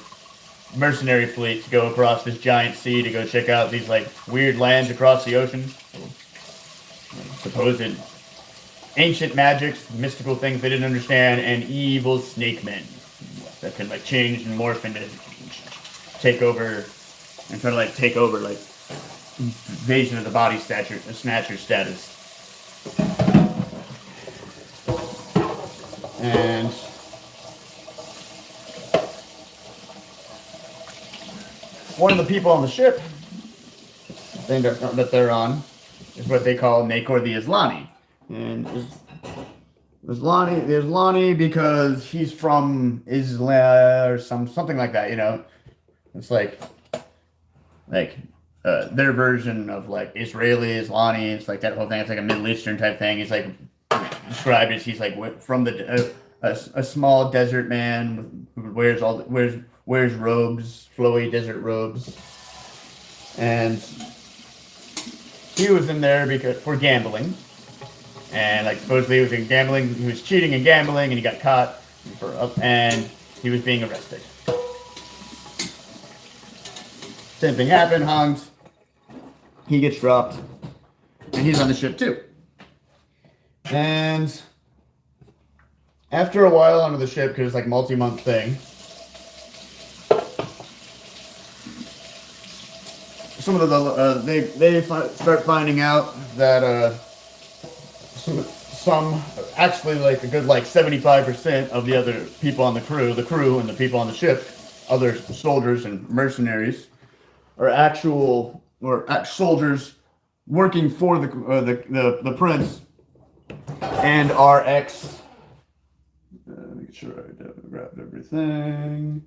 mercenary fleet to go across this giant sea to go check out these like weird lands across the ocean, supposed ancient magics, mystical things they didn't understand, and evil snake men that can like change and morph into take over and try to like take over like invasion of the body snatcher status. And one of the people on the ship thing that they're on is what they call Nacor the Islani. And Islani because he's from Islam or something like that, you know. It's like their version of like Israeli Islani. It's like that whole thing. It's like a Middle Eastern type thing. He's like described as he's like from the a small desert man who wears robes, flowy desert robes, and he was in there because for gambling, and like supposedly he was in gambling. He was cheating and gambling, and he got caught and he was being arrested. Same thing happened. Hung. He gets dropped, and he's on the ship too. And after a while onto the ship, because it's like multi-month thing, some of the they start finding out that some actually like a good like 75% of the other people on the crew and the people on the ship, other soldiers and mercenaries, are actual soldiers working for the prince and are ex. Make sure I grabbed everything.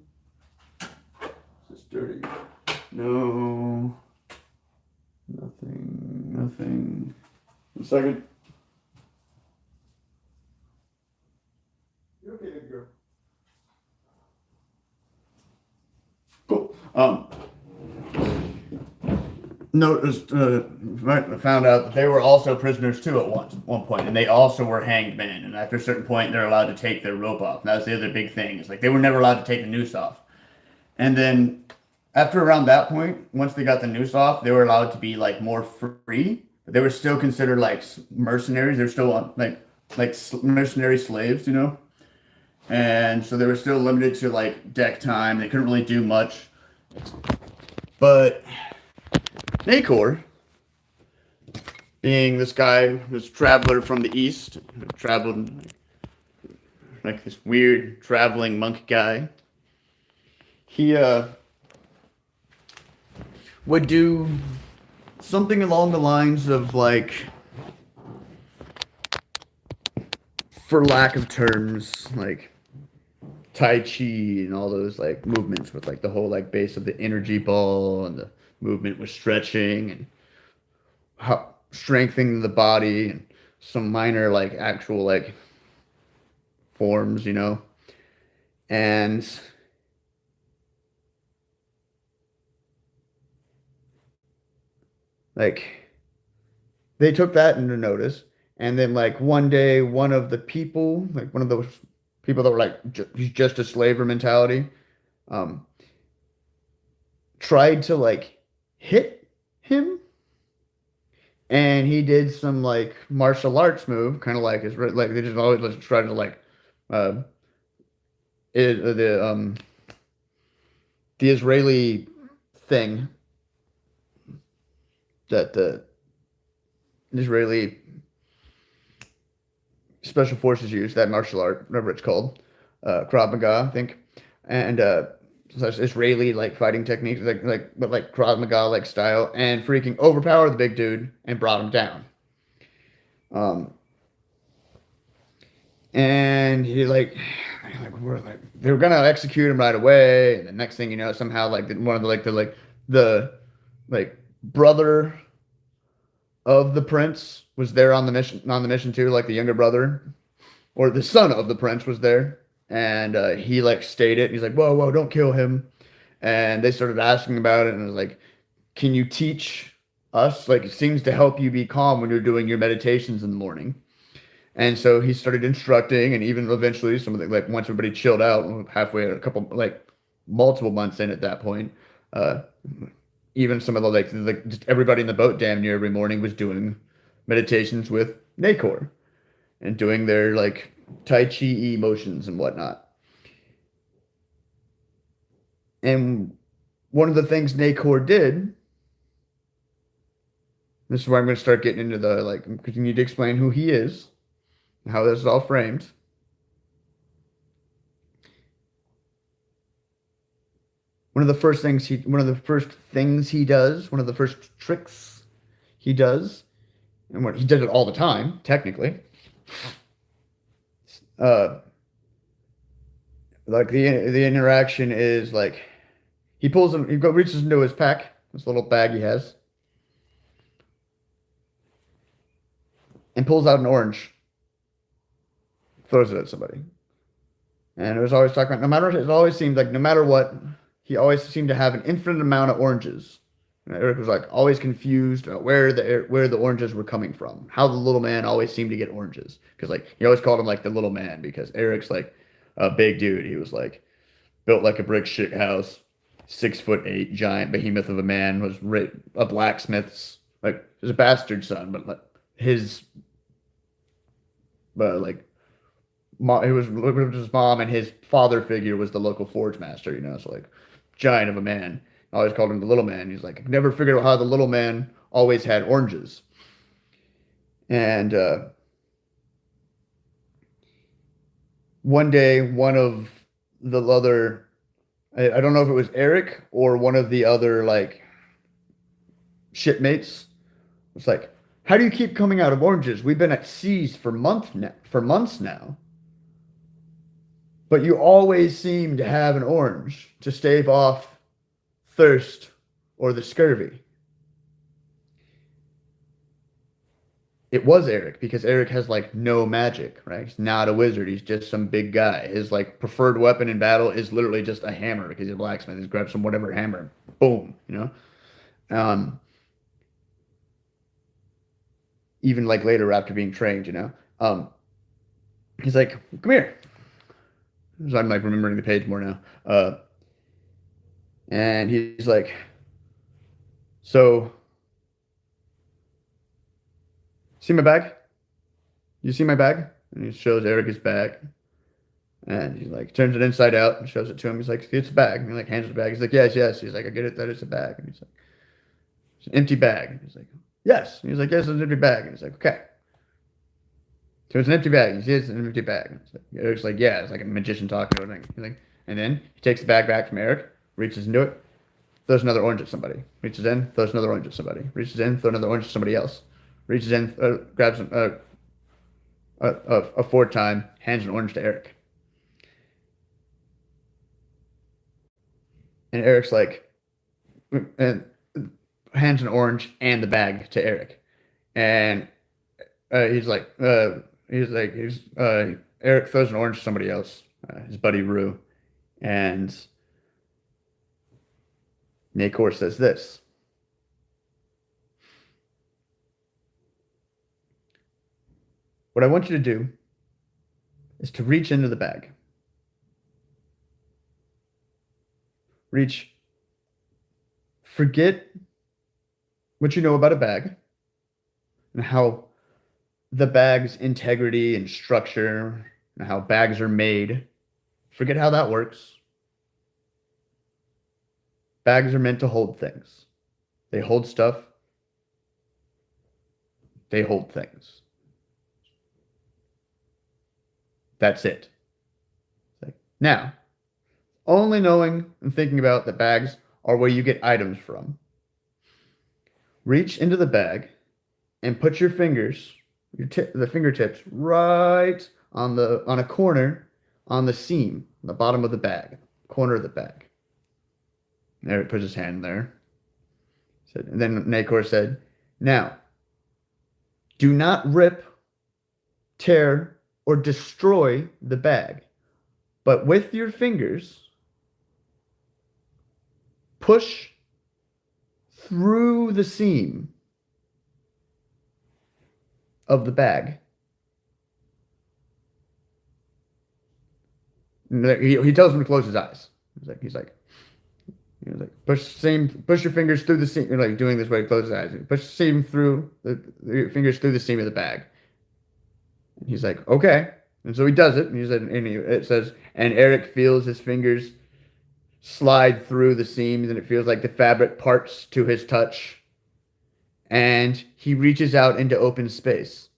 Is this dirty? No. Nothing. 1 second. You're okay, girl. Cool. Found out that they were also prisoners too at one point, and they also were hanged men. And after a certain point, they're allowed to take their rope off. And that was the other big thing. It's like they were never allowed to take the noose off. And then after around that point, once they got the noose off, they were allowed to be like more free. But they were still considered like mercenaries. They're still like mercenary slaves, you know. And so they were still limited to like deck time. They couldn't really do much. But Nacor, being this guy, this traveler from the east, traveled like this weird traveling monk guy, he would do something along the lines of like, for lack of terms, like Tai Chi and all those like movements with like the whole like base of the energy ball and the movement with stretching and strengthening the body and some minor like actual like forms, you know. And like they took that into notice, and then like one day one of those people that were like he's just a slaver mentality tried to like hit him, and he did some like martial arts move, kind of like like they just always just try to like the Israeli thing that the Israeli special forces use, that martial art, whatever it's called, Krav Maga, I think, and such Israeli like fighting techniques, but like Krav Maga like style, and freaking overpowered the big dude and brought him down. Um, and he we're like they were gonna execute him right away, and the next thing you know, somehow like one of the like brother of the prince was there on the mission too, like the younger brother or the son of the prince was there, and he like stayed it. He's like, whoa, whoa, don't kill him. And they started asking about it, and it was like, can you teach us? Like, it seems to help you be calm when you're doing your meditations in the morning. And so he started instructing, and even eventually, some of the like once everybody chilled out, halfway, a couple like multiple months in at that point, uh, even some of the like just everybody in the boat damn near every morning was doing meditations with Nacor and doing their like Tai Chi motions and whatnot. And one of the things Nacor did, this is where I'm going to start getting into the like, because you need to explain who he is, and how this is all framed. One of the first things he does, one of the first tricks he does, and what he did it all the time, technically. Uh, like the interaction is like reaches into his pack, this little bag he has, and pulls out an orange, throws it at somebody. And it was always talking about it always seemed like no matter what, he always seemed to have an infinite amount of oranges. And Eric was like always confused about where the oranges were coming from, how the little man always seemed to get oranges, because like he always called him like the little man because Eric's like a big dude. He was like built like a brick shit house, 6'8", giant behemoth of a man. Was a blacksmith's like his bastard son, but like his like it was his mom, and his father figure was the local forge master. So like giant of a man. I always called him the little man. He's like, I never figured out how the little man always had oranges. And one day, one of the other, I don't know if it was Eric or one of the other like shipmates, was like, how do you keep coming out of oranges? We've been at seas for months now. But you always seem to have an orange to stave off thirst or the scurvy. It was Eric, because Eric has like no magic, right? He's not a wizard. He's just some big guy. His like preferred weapon in battle is literally just a hammer, because he's a blacksmith. He's grabbed some whatever hammer, boom. Even like later after being trained. He's like, come here. So I'm like remembering the page more now. And he's like, so, see my bag? You see my bag? And he shows Eric his bag. And he like turns it inside out and shows it to him. He's like, it's a bag. And he like hands the bag. He's like, yes, yes. He's like, I get it that it's a bag. And he's like, it's an empty bag. And he's like, yes. And he's like, yes, it's an empty bag. And he's like, okay. So it's an empty bag. He says it's an empty bag. Eric's like, yeah, it's like a magician talking to him. He's like, and then he takes the bag back from Eric, reaches into it, throws another orange at somebody. Reaches in, throws another orange at somebody. Reaches in, throws another orange at somebody else. Reaches in, grabs a fourth time, hands an orange to Eric. And Eric's like, and hands an orange and the bag to Eric. And he's like, Eric throws an orange to somebody else, his buddy Rue. And Nacor says this. What I want you to do is to reach into the bag. Forget what you know about a bag and how the bag's integrity and structure and how bags are made. Forget how that works. Bags are meant to hold things. They hold stuff. They hold things. That's it. Like, now, only knowing and thinking about that bags are where you get items from. Reach into the bag and put your fingers, the fingertips, right on a corner on the seam, the bottom of the bag, corner of the bag. Eric puts his hand there. And then Nacor said, "Now, do not rip, tear, or destroy the bag, but with your fingers, push through the seam of the bag." And he tells him to close his eyes. Push your fingers through the seam. You're like doing this way, close his eyes. Push the seam through your fingers through the seam of the bag. And he's like, okay. And so he does it. And it says, and Eric feels his fingers slide through the seams, and it feels like the fabric parts to his touch. And he reaches out into open space,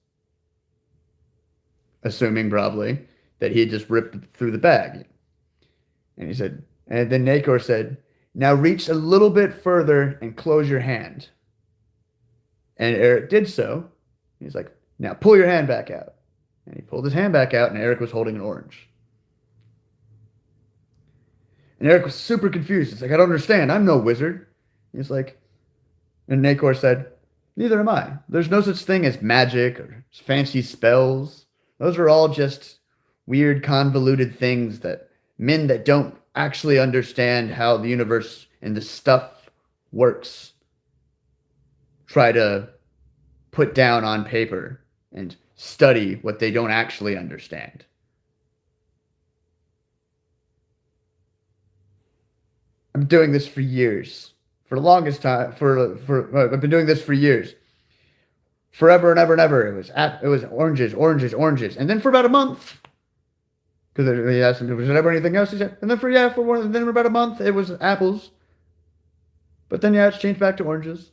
assuming probably that he had just ripped through the bag. And he said, and then Nacor said, "Now reach a little bit further and close your hand." And Eric did so. He's like, "Now pull your hand back out." And he pulled his hand back out, and Eric was holding an orange. And Eric was super confused. He's like, "I don't understand. I'm no wizard." He's like, and Nacor said, "Neither am I. There's no such thing as magic or fancy spells. Those are all just weird, convoluted things that men that don't actually understand how the universe and the stuff works try to put down on paper and study what they don't actually understand." I'm doing this for years. For the longest time, I've been doing this for years. Forever and ever and ever. It was oranges, oranges, oranges. And then for about a month, because he asked him, "Was there ever anything else?" He said, and then for about a month, it was apples. But then, yeah, it's changed back to oranges.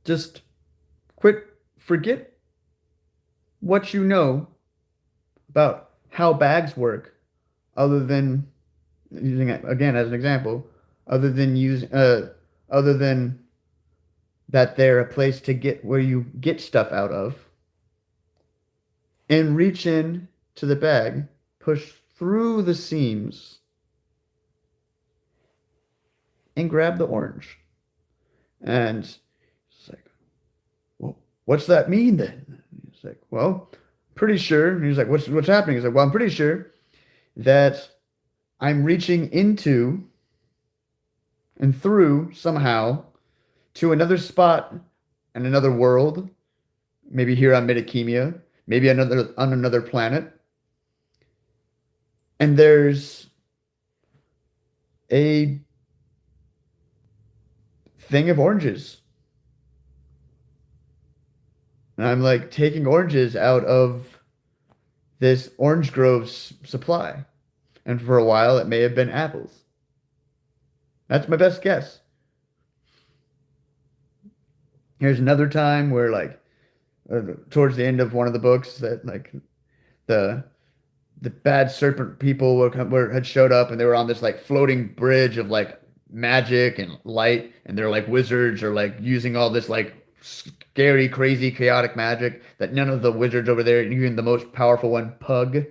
Just forget what you know about how bags work, other than using it again as an example, other than that they're a place to get where you get stuff out of, and reach in to the bag, push through the seams, and grab the orange. And it's like, "Well, what's that mean then?" He's like, "Well, pretty sure." And he's like, what's happening?" He's like, "Well, I'm pretty sure that I'm reaching into and through somehow to another spot and another world, maybe here on Midakemia, maybe on another planet. And there's a thing of oranges. And I'm like taking oranges out of this orange grove's supply. And for a while, it may have been apples. That's my best guess. Here's another time where, like, towards the end of one of the books, that like the bad serpent people had showed up, and they were on this like floating bridge of like magic and light, and they're like wizards, or like using all this like scary, crazy, chaotic magic that none of the wizards over there, even the most powerful one, Pug,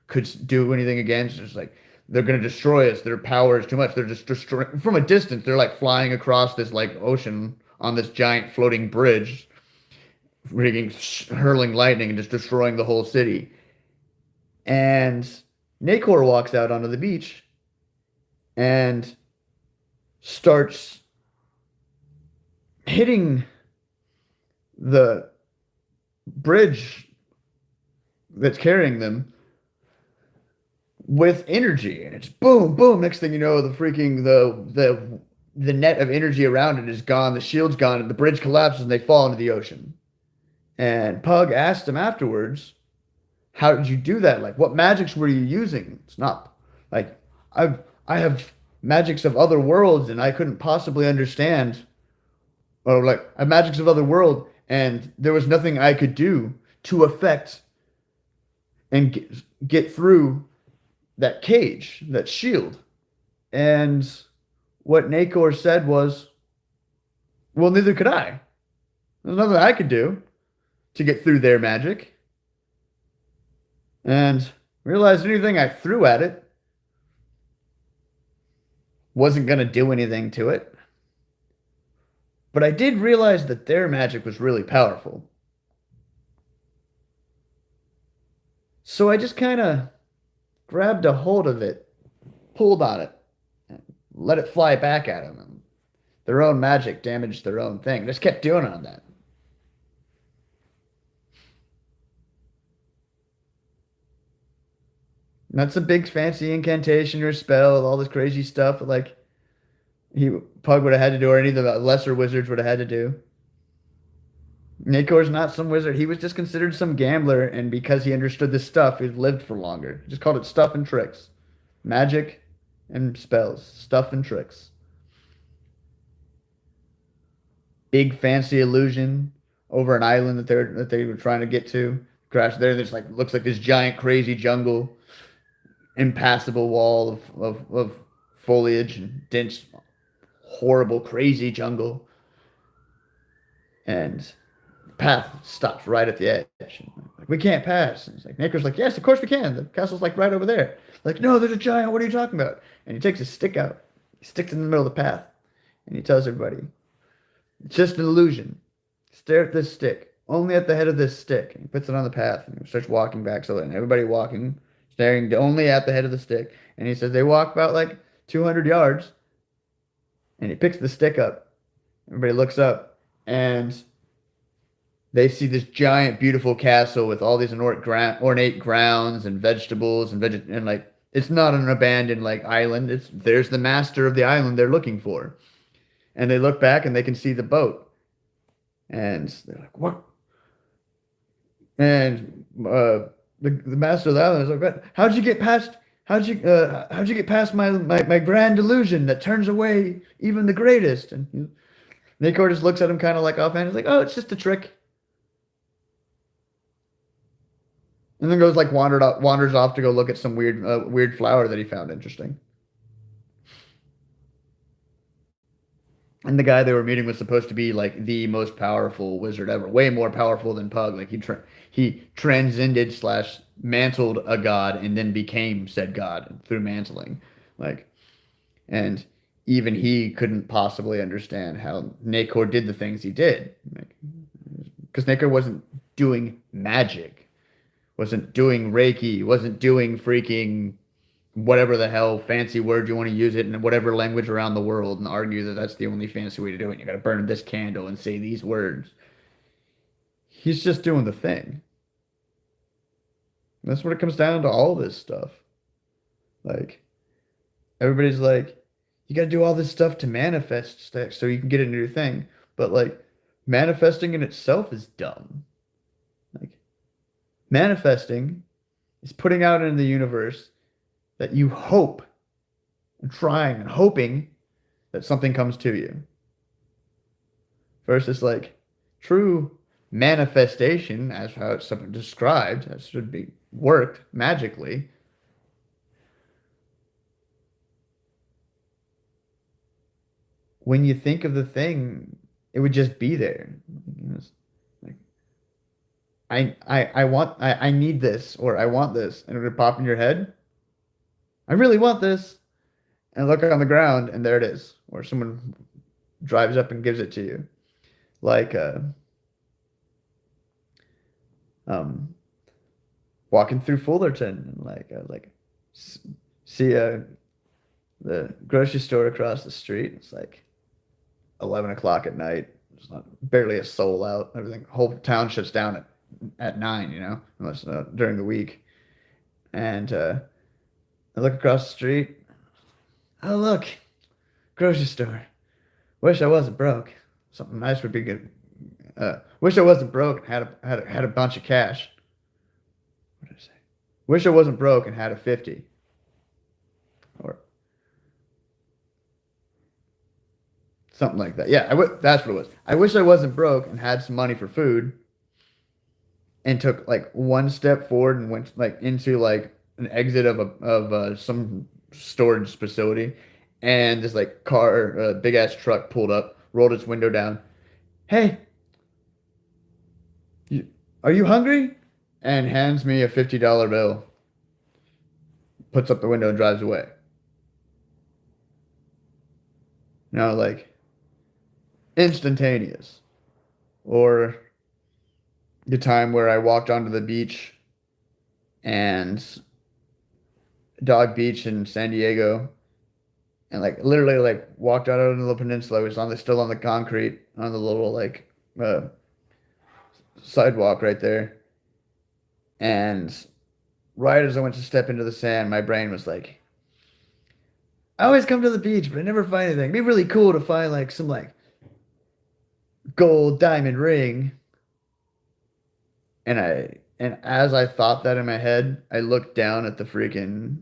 could do anything against. It's like, they're going to destroy us. Their power is too much. They're just destroying from a distance. They're like flying across this like ocean on this giant floating bridge, hurling lightning and just destroying the whole city. And Nacor walks out onto the beach and starts hitting the bridge that's carrying them with energy, and it's boom, boom. Next thing you know, the net of energy around it is gone, the shield's gone, and the bridge collapses and they fall into the ocean. And Pug asked him afterwards, "How did you do that? Like, what magics were you using?" It's not like I have magics of other worlds and I couldn't possibly understand, or like magics of other world, and there was nothing I could do to affect and get through that cage, that shield. And what Nacor said was, well, neither could I. There's nothing I could do to get through their magic. And realized anything I threw at it wasn't going to do anything to it. But I did realize that their magic was really powerful. So I just kind of grabbed a hold of it, pulled on it, and let it fly back at them. And their own magic damaged their own thing. Just kept doing on that. And that's a big fancy incantation or spell, all this crazy stuff like Pug would have had to do, or any of the lesser wizards would have had to do. Nakor's not some wizard. He was just considered some gambler, and because he understood this stuff, he lived for longer. He just called it stuff and tricks. Magic and spells. Stuff and tricks. Big fancy illusion over an island that they were trying to get to. Crash there. There's like looks like this giant crazy jungle, impassable wall of foliage and dense, horrible, crazy jungle. And the path stops right at the edge. Like, we can't pass. And it's like Nakor's like, yes, of course we can. The castle's like right over there. Like, no, there's a giant. What are you talking about? And he takes his stick out. He sticks it in the middle of the path. And he tells everybody, it's just an illusion. Stare at this stick. Only at the head of this stick. And he puts it on the path and he starts walking back. So and everybody walking, staring only at the head of the stick. And he says they walk about like 200 yards. And he picks the stick up. Everybody looks up and they see this giant, beautiful castle with all these ornate grounds and vegetables and like it's not an abandoned like island. There's the master of the island they're looking for. And they look back and they can see the boat. And they're like, what? And the master of the island is like, how'd you get past my grand illusion that turns away even the greatest? And Nacor just looks at him kind of like offhand. He's like, oh, it's just a trick. And then goes like wanders off to go look at some weird flower that he found interesting. And the guy they were meeting was supposed to be like the most powerful wizard ever, way more powerful than Pug. Like he transcended / mantled a god and then became said god through mantling. Like, and even he couldn't possibly understand how Nacor did the things he did, because Nacor wasn't doing magic, wasn't doing Reiki, wasn't doing freaking whatever the hell fancy word you want to use it in whatever language around the world and argue that that's the only fancy way to do it. You got to burn this candle and say these words. He's just doing the thing. And that's what it comes down to, all this stuff. Like, everybody's like, you got to do all this stuff to manifest stuff so you can get into your thing. But like, manifesting in itself is dumb. Like, manifesting is putting out into the universe that you hope and trying and hoping that something comes to you. Versus like true manifestation, as how it's described, as should be worked magically. When you think of the thing, it would just be there. Like, I need this, or I want this, and it would pop in your head. I really want this. And look on the ground, and there it is. Or someone drives up and gives it to you. Like, walking through Fullerton, and like see the grocery store across the street. It's like 11 o'clock at night. There's not barely a soul out. Everything, whole town shuts down at 9, unless during the week. And I look across the street. Oh, look, grocery store. Wish I wasn't broke. Something nice would be good. Wish I wasn't broke and had a bunch of cash. What did I say? Wish I wasn't broke and had a 50. Or something like that. Yeah, that's what it was. I wish I wasn't broke and had some money for food and took like one step forward and went like into like an exit of some storage facility, and this like car, big ass truck pulled up, rolled its window down. Hey, you, are you hungry? And hands me a $50 bill, puts up the window and drives away. Like instantaneous. Or the time where I walked onto the beach and Dog Beach in San Diego, and like literally like walked out onto the peninsula. I was still on the concrete on the little like sidewalk right there. And right as I went to step into the sand, my brain was like, I always come to the beach, but I never find anything. It'd be really cool to find like some like gold diamond ring. And as I thought that in my head, I looked down at the freaking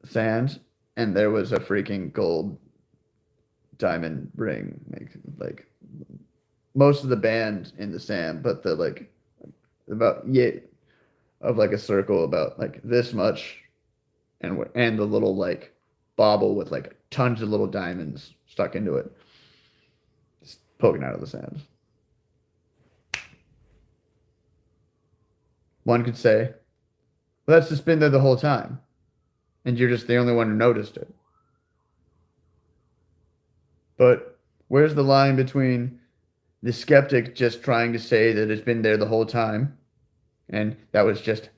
sand, and there was a freaking gold diamond ring. Like most of the band in the sand, but the like about of like a circle about like this much, and the little like bauble with like tons of little diamonds stuck into it, just poking out of the sand. One could say, well, that's just been there the whole time, and you're just the only one who noticed it. But where's the line between the skeptic just trying to say that it's been there the whole time, and that was just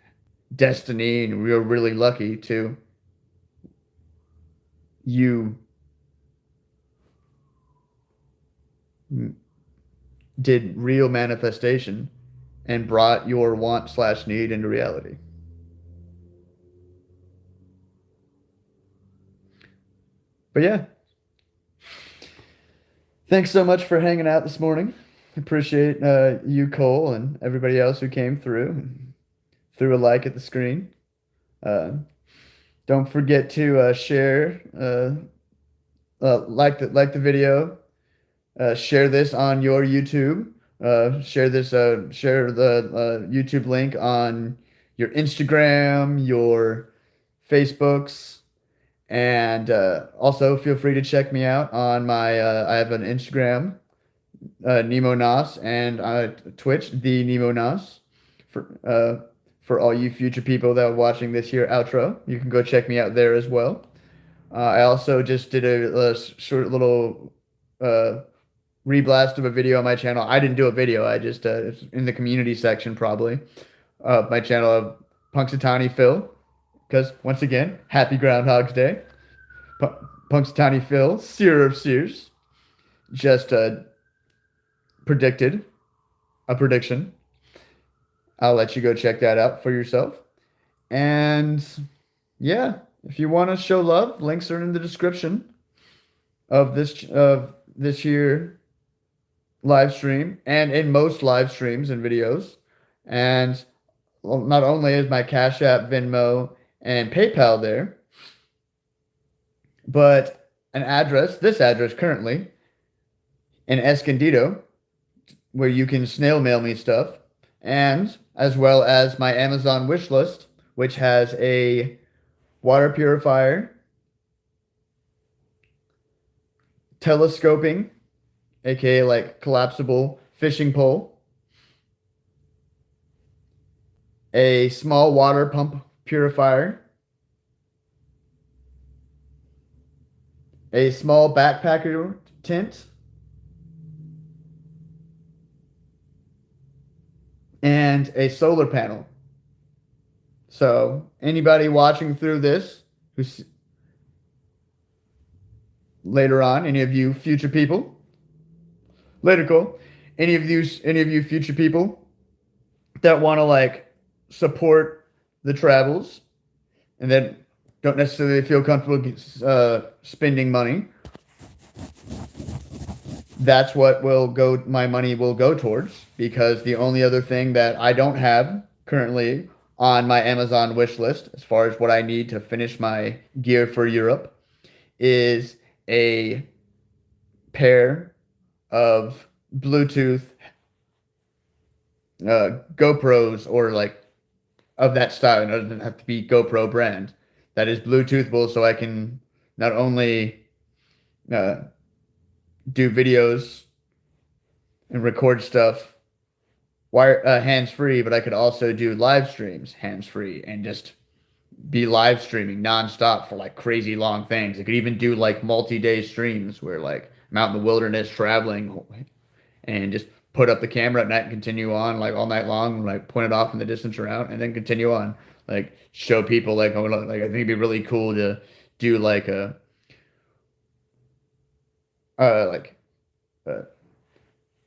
destiny, and we were really lucky, to you did real manifestation and brought your want/need into reality? But yeah, thanks so much for hanging out this morning. Appreciate you, Cole, and everybody else who came through and threw a like at the screen. Don't forget to share, like the video, share this on your YouTube, share the YouTube link on your Instagram, your Facebooks, and also feel free to check me out on my I have an Instagram, Nemo Nas, and Twitch, the Nemo Nas, for all you future people that are watching this here outro. You can go check me out there as well. I also just did a short little reblast of a video on my channel. I didn't do a video. I just it's in the community section probably of my channel of Punxsutawney Phil, because once again, happy Groundhog's Day. Punxsutawney Phil, Seer of Seers, just predicted a prediction. I'll let you go check that out for yourself. And yeah, if you want to show love, links are in the description of this here live stream, and in most live streams and videos. And not only is my Cash App, Venmo, and PayPal there, but this address currently in Escondido, where you can snail mail me stuff, and as well as my Amazon wish list, which has a water purifier, telescoping, aka like collapsible fishing pole, a small water pump purifier, a small backpacker tent, and a solar panel. So anybody watching through this, who's later on, any of you future people, later Cole, any of you future people that want to like support the travels and that don't necessarily feel comfortable spending money, that's what my money will go towards, because the only other thing that I don't have currently on my Amazon wish list, as far as what I need to finish my gear for Europe, is a pair of Bluetooth GoPros, or like of that style. It doesn't have to be GoPro brand. That is Bluetoothable, so I can not only uh, do videos and record stuff hands free, but I could also do live streams hands free and just be live streaming nonstop for like crazy long things. I could even do like multi-day streams where like I'm out in the wilderness traveling and just put up the camera at night and continue on like all night long, like point it off in the distance around and then continue on. Like show people like, oh, like I think it'd be really cool to do like a like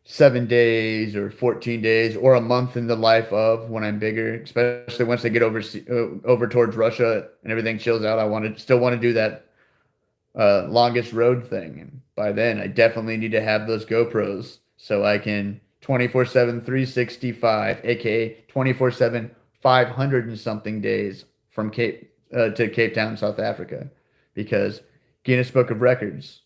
7 days or 14 days or a month in the life of when I'm bigger, especially once they get over towards Russia and everything chills out. Still want to do that longest road thing. And by then, I definitely need to have those GoPros so I can 24/7, 365, aka 24/7, 500 and something days from Cape to Cape Town, South Africa, because Guinness Book of Records,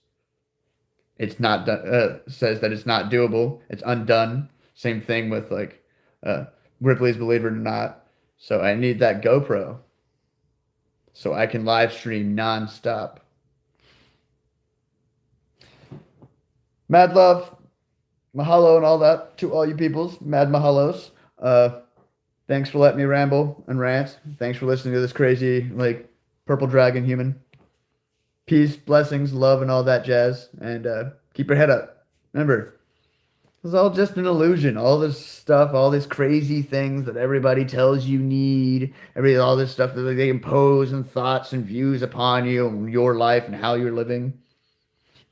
it's not done, says that it's not doable. It's undone. Same thing with like Ripley's Believe It or Not. So I need that GoPro so I can live stream nonstop. Mad love, mahalo, and all that to all you peoples. Mad mahalos. Thanks for letting me ramble and rant. Thanks for listening to this crazy like purple dragon human. Peace, blessings, love, and all that jazz. And keep your head up. Remember, it's all just an illusion. All this stuff, all these crazy things that everybody tells you need, all this stuff that they impose and thoughts and views upon you and your life and how you're living,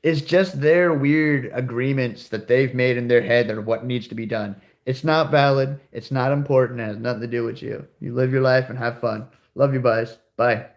is just their weird agreements that they've made in their head that are what needs to be done. It's not valid. It's not important. It has nothing to do with you. You live your life and have fun. Love you, guys. Bye.